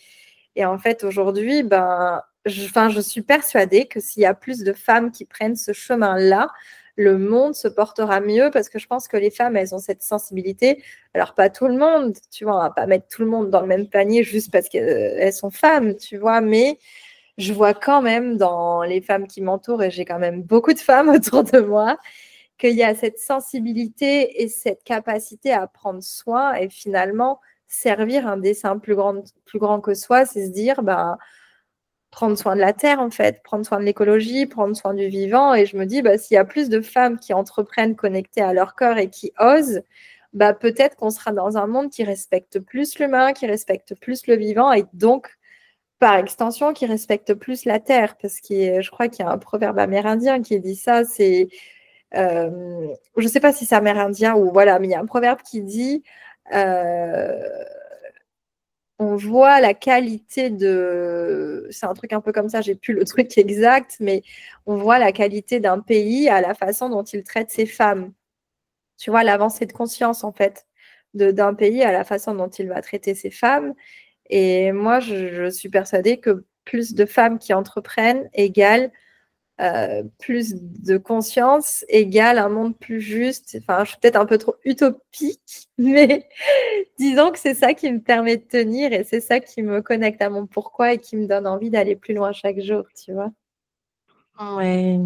en fait, aujourd'hui, ben, je suis persuadée que s'il y a plus de femmes qui prennent ce chemin-là, le monde se portera mieux parce que je pense que les femmes, elles ont cette sensibilité. Alors, pas tout le monde, tu vois, on va pas mettre tout le monde dans le même panier juste parce qu'elles sont femmes, tu vois, mais je vois quand même dans les femmes qui m'entourent, et j'ai quand même beaucoup de femmes autour de moi, qu'il y a cette sensibilité et cette capacité à prendre soin et finalement servir un dessein plus grand que soi, c'est se dire, bah, prendre soin de la terre, en fait, prendre soin de l'écologie, prendre soin du vivant. Et je me dis, bah, s'il y a plus de femmes qui entreprennent connectées à leur corps et qui osent, bah, peut-être qu'on sera dans un monde qui respecte plus l'humain, qui respecte plus le vivant et donc, par extension, qui respecte plus la terre. Parce que je crois qu'il y a un proverbe amérindien qui dit ça, c'est, je ne sais pas si c'est amérindien ou voilà, mais il y a un proverbe qui dit, euh, on voit la qualité de... C'est un truc un peu comme ça, j'ai plus le truc exact, mais on voit la qualité d'un pays à la façon dont il traite ses femmes. Tu vois, l'avancée de conscience, en fait, d'un pays à la façon dont il va traiter ses femmes. Et moi, je suis persuadée que plus de femmes qui entreprennent égale plus de conscience égale un monde plus juste. Enfin, je suis peut-être un peu trop utopique, mais disons que c'est ça qui me permet de tenir et c'est ça qui me connecte à mon pourquoi et qui me donne envie d'aller plus loin chaque jour, tu vois. Ouais.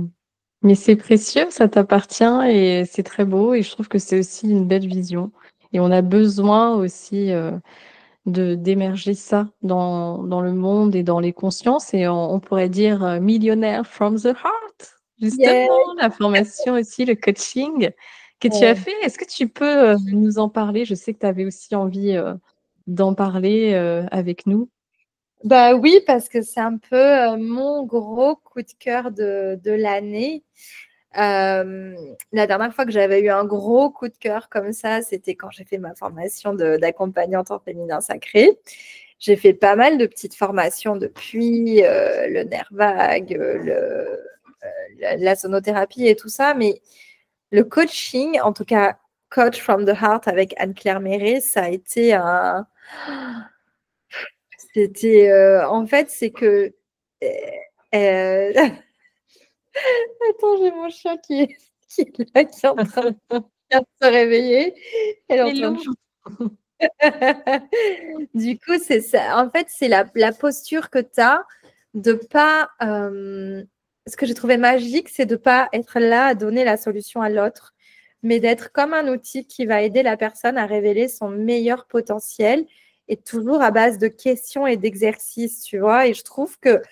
Mais c'est précieux, ça t'appartient et c'est très beau et je trouve que c'est aussi une belle vision. Et on a besoin aussi de d'émerger ça dans le monde et dans les consciences et on pourrait dire millionnaire from the heart, Yeah. justement, la formation aussi, le coaching que tu as Ouais. fait. Est-ce que tu peux nous en parler? Je sais que tu avais aussi envie d'en parler avec nous. Bah oui, parce que c'est un peu mon gros coup de cœur de l'année. La dernière fois que j'avais eu un gros coup de cœur comme ça, c'était quand j'ai fait ma formation d'accompagnante en féminin sacré. J'ai fait pas mal de petites formations depuis, le nerf vague, la sonothérapie et tout ça, mais le coaching, en tout cas Coach from the Heart avec Anne-Claire Méret, ça a été un... C'était... en fait, c'est que... euh, Attends, j'ai mon chien qui est là, qui est en train de se réveiller. Elle est en train de... Hello. Du coup, c'est ça. En fait, c'est la posture que tu as de pas. Ce que j'ai trouvé magique, c'est de pas être là à donner la solution à l'autre, mais d'être comme un outil qui va aider la personne à révéler son meilleur potentiel et toujours à base de questions et d'exercices, tu vois. Et je trouve que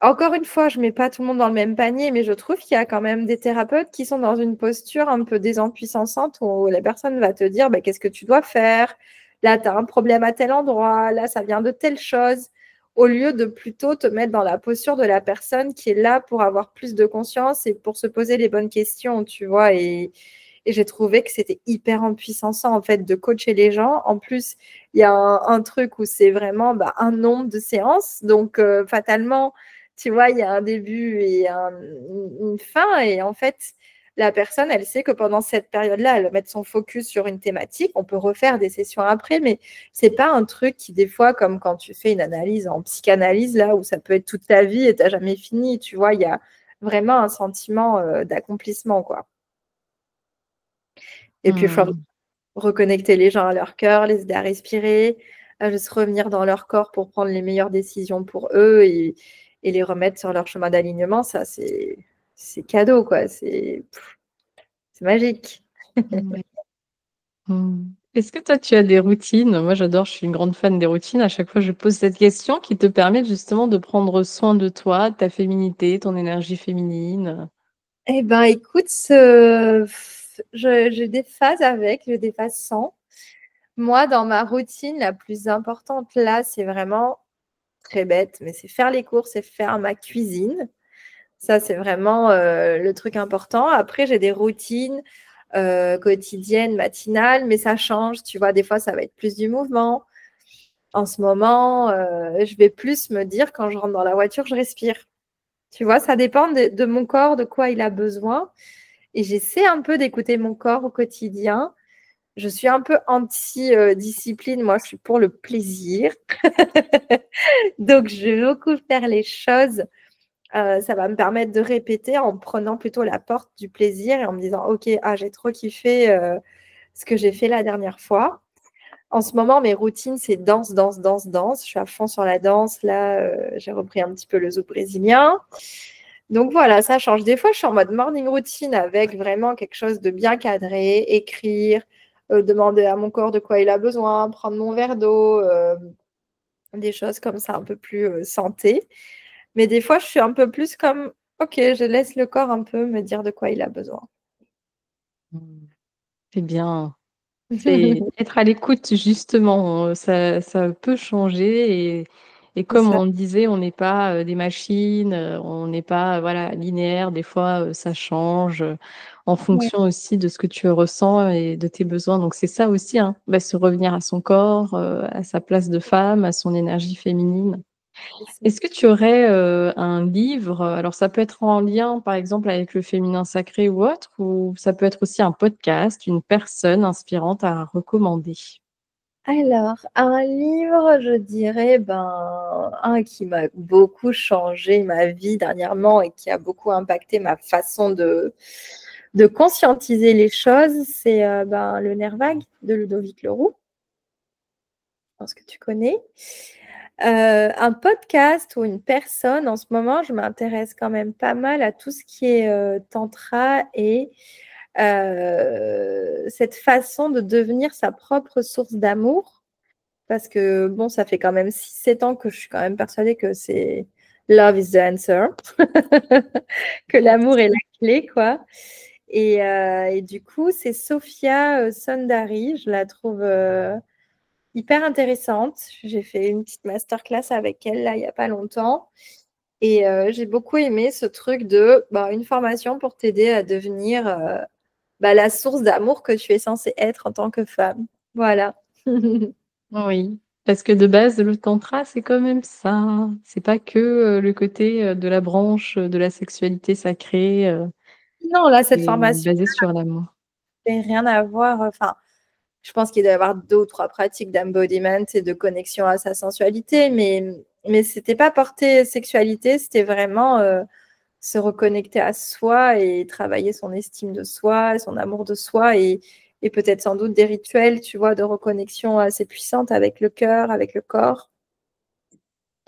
encore une fois, je ne mets pas tout le monde dans le même panier, mais je trouve qu'il y a quand même des thérapeutes qui sont dans une posture un peu désempuissante où la personne va te dire bah, qu'est-ce que tu dois faire. Là, tu as un problème à tel endroit. Là, ça vient de telle chose. Au lieu de plutôt te mettre dans la posture de la personne qui est là pour avoir plus de conscience et pour se poser les bonnes questions, tu vois. Et j'ai trouvé que c'était hyper empuissant en fait de coacher les gens. En plus, il y a un truc où c'est vraiment bah, un nombre de séances. Donc, fatalement, tu vois, il y a un début et une fin. Et en fait, la personne, elle sait que pendant cette période-là, elle va mettre son focus sur une thématique. On peut refaire des sessions après, mais c'est pas un truc qui, des fois, comme quand tu fais une analyse en psychanalyse, là, où ça peut être toute ta vie et tu n'as jamais fini. Tu vois, il y a vraiment un sentiment d'accomplissement, quoi. Et puis, il faut Hmm. reconnecter les gens à leur cœur, les aider à respirer, à juste revenir dans leur corps pour prendre les meilleures décisions pour eux et les remettre sur leur chemin d'alignement. Ça, c'est cadeau, quoi. C'est magique. Ouais. Hmm. Est-ce que toi, tu as des routines? Moi, j'adore, je suis une grande fan des routines. À chaque fois, je pose cette question qui te permet justement de prendre soin de toi, de ta féminité, ton énergie féminine. Eh ben, écoute, j'ai des phases avec, j'ai des phases sans. Moi, dans ma routine, la plus importante là, c'est vraiment très bête, mais c'est faire les courses et faire ma cuisine. Ça, c'est vraiment le truc important. Après, j'ai des routines quotidiennes, matinales, mais ça change. Tu vois, des fois, ça va être plus du mouvement. En ce moment, je vais plus me dire quand je rentre dans la voiture, je respire. Tu vois, ça dépend de mon corps, de quoi il a besoin. Et j'essaie un peu d'écouter mon corps au quotidien. Je suis un peu anti-discipline. Moi, je suis pour le plaisir. Donc, je vais beaucoup faire les choses. Ça va me permettre de répéter en prenant plutôt la porte du plaisir et en me disant, OK, ah, j'ai trop kiffé ce que j'ai fait la dernière fois. En ce moment, mes routines, c'est danse, danse, danse, danse. Je suis à fond sur la danse. Là, j'ai repris un petit peu le zouk brésilien. Donc voilà, ça change. Des fois, je suis en mode morning routine avec vraiment quelque chose de bien cadré, écrire, demander à mon corps de quoi il a besoin, prendre mon verre d'eau, des choses comme ça un peu plus santé. Mais des fois, je suis un peu plus comme, OK, je laisse le corps un peu me dire de quoi il a besoin. Hmm. C'est bien. C'est être à l'écoute, justement. Ça peut changer. Et C'est comme ça. on disait, on n'est pas des machines, on n'est pas voilà, linéaire. Des fois, ça change en Ouais, fonction aussi de ce que tu ressens et de tes besoins. Donc, c'est ça aussi, hein, bah, se revenir à son corps, à sa place de femme, à son énergie féminine. c'est ça. Est-ce que tu aurais un livre, alors ça peut être en lien par exemple avec le féminin sacré ou autre, ou ça peut être aussi un podcast, une personne inspirante à recommander? Alors, un livre, je dirais, ben, un qui m'a beaucoup changé ma vie dernièrement et qui a beaucoup impacté ma façon de conscientiser les choses, c'est ben, Le nerf vague de Ludovic Leroux. Je pense que tu connais. Un podcast ou une personne, en ce moment, je m'intéresse quand même pas mal à tout ce qui est tantra et cette façon de devenir sa propre source d'amour. Parce que, bon, ça fait quand même 6-7 ans que je suis quand même persuadée que c'est love is the answer, que l'amour est la clé, quoi. Et du coup, c'est Sophia Sondari, je la trouve hyper intéressante. J'ai fait une petite masterclass avec elle, là, il n'y a pas longtemps. Et j'ai beaucoup aimé ce truc de une formation pour t'aider à devenir la source d'amour que tu es censée être en tant que femme. Voilà. Oui, parce que de base, le tantra, c'est quand même ça. C'est pas que, le côté, de la branche, de la sexualité sacrée, Non, là, cette c'est formation basé sur l'amour. n'a rien à voir. Enfin, je pense qu'il doit y avoir 2 ou 3 pratiques d'embodiment et de connexion à sa sensualité, mais c'était pas porté sexualité, c'était vraiment se reconnecter à soi et travailler son estime de soi, son amour de soi et peut-être sans doute des rituels, tu vois, de reconnexion assez puissantes avec le cœur, avec le corps.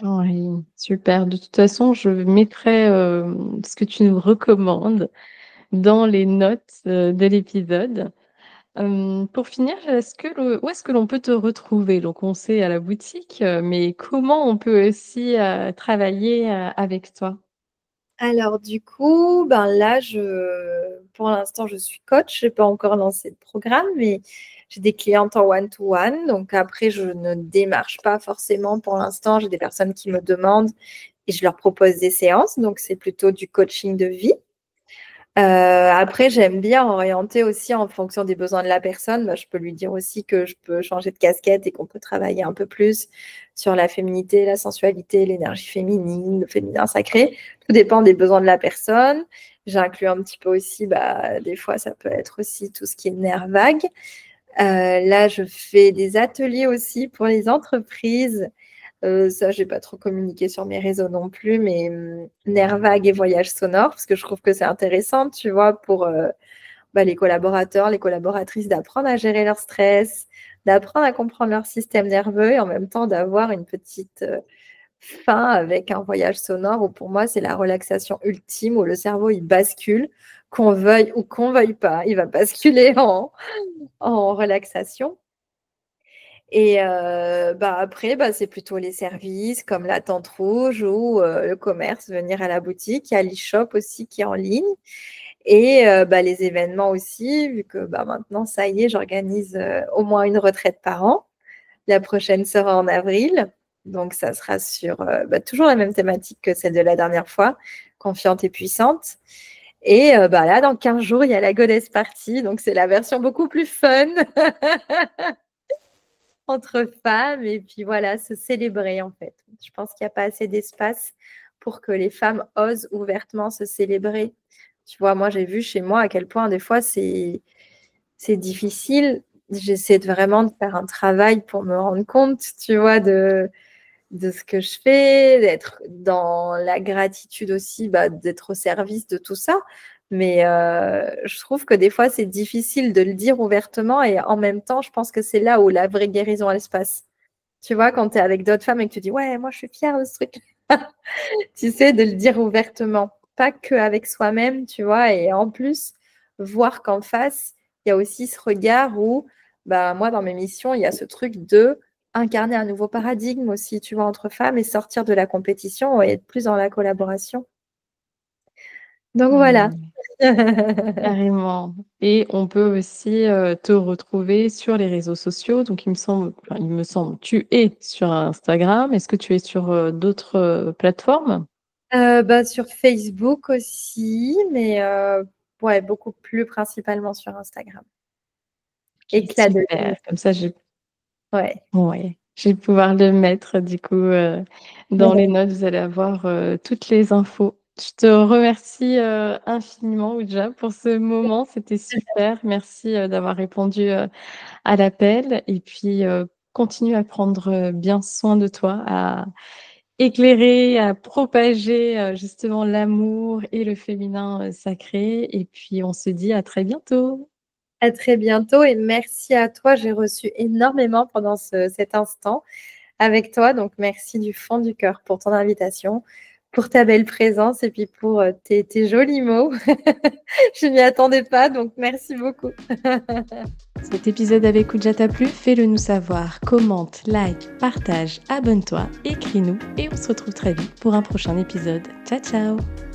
Oui, super. De toute façon, je mettrai, ce que tu nous recommandes dans les notes, de l'épisode. Pour finir, est-ce que le où est-ce que l'on peut te retrouver? Donc on sait à la boutique, mais comment on peut aussi, travailler, avec toi? Alors du coup, là, pour l'instant, je suis coach. Je n'ai pas encore lancé de programme, mais j'ai des clientes en one-to-one. Donc après, je ne démarche pas forcément pour l'instant. J'ai des personnes qui me demandent et je leur propose des séances. Donc c'est plutôt du coaching de vie. Après, j'aime bien orienter aussi en fonction des besoins de la personne. Je peux lui dire aussi que je peux changer de casquette et qu'on peut travailler un peu plus sur la féminité, la sensualité, l'énergie féminine, le féminin sacré. Tout dépend des besoins de la personne. J'inclus un petit peu aussi, des fois, ça peut être aussi tout ce qui est nerf vague. Là, je fais des ateliers aussi pour les entreprises. Ça, je n'ai pas trop communiqué sur mes réseaux non plus, mais nerf vague et voyage sonore, parce que je trouve que c'est intéressant, tu vois, pour les collaborateurs, les collaboratrices, d'apprendre à gérer leur stress, d'apprendre à comprendre leur système nerveux et en même temps d'avoir une petite fin avec un voyage sonore où pour moi, c'est la relaxation ultime, où le cerveau, il bascule, qu'on veuille ou qu'on veuille pas, il va basculer en relaxation. Et après, c'est plutôt les services comme la tente rouge ou le commerce, venir à la boutique. Il y a l'e-shop aussi qui est en ligne. Et les événements aussi, vu que maintenant, ça y est, j'organise au moins une retraite par an. La prochaine sera en avril. Donc, ça sera sur toujours la même thématique que celle de la dernière fois, confiante et puissante. Et là, dans 15 jours, il y a la Goddess Party. Donc, c'est la version beaucoup plus fun entre femmes et puis voilà, se célébrer en fait. Je pense qu'il n'y a pas assez d'espace pour que les femmes osent ouvertement se célébrer. Tu vois, moi j'ai vu chez moi à quel point des fois c'est difficile. J'essaie vraiment de faire un travail pour me rendre compte, tu vois, de ce que je fais, d'être dans la gratitude aussi, d'être au service de tout ça. Mais je trouve que des fois, c'est difficile de le dire ouvertement et en même temps, je pense que c'est là où la vraie guérison, elle se passe. Tu vois, quand tu es avec d'autres femmes et que tu dis, ouais, moi, je suis fière de ce truc. Tu sais, de le dire ouvertement, pas qu'avec soi-même, tu vois. Et en plus, voir qu'en face, il y a aussi ce regard où, moi, dans mes missions, il y a ce truc de incarner un nouveau paradigme aussi, tu vois, entre femmes et sortir de la compétition et être plus dans la collaboration. Donc voilà. Mmh. Carrément et on peut aussi, te retrouver sur les réseaux sociaux. Donc il me semble, tu es sur Instagram. Est-ce que tu es sur, d'autres, plateformes? Sur Facebook aussi, mais ouais, beaucoup plus principalement sur Instagram. OK, Éclat de super. vie. Comme ça, Ouais. je vais pouvoir le mettre du coup, dans les notes. Vous allez avoir, toutes les infos. Je te remercie, infiniment Oudja pour ce moment, c'était super. Merci, d'avoir répondu, à l'appel et puis, continue à prendre, bien soin de toi, à éclairer, à propager, justement l'amour et le féminin, sacré et puis on se dit à très bientôt. À très bientôt et merci à toi. J'ai reçu énormément pendant cet instant avec toi. Donc, merci du fond du cœur pour ton invitation, pour ta belle présence et puis pour tes jolis mots. Je n'y attendais pas, donc merci beaucoup. Cet épisode avec Oudja t'a plu? Fais-le nous savoir. Commente, like, partage, abonne-toi, écris-nous et on se retrouve très vite pour un prochain épisode. Ciao, ciao!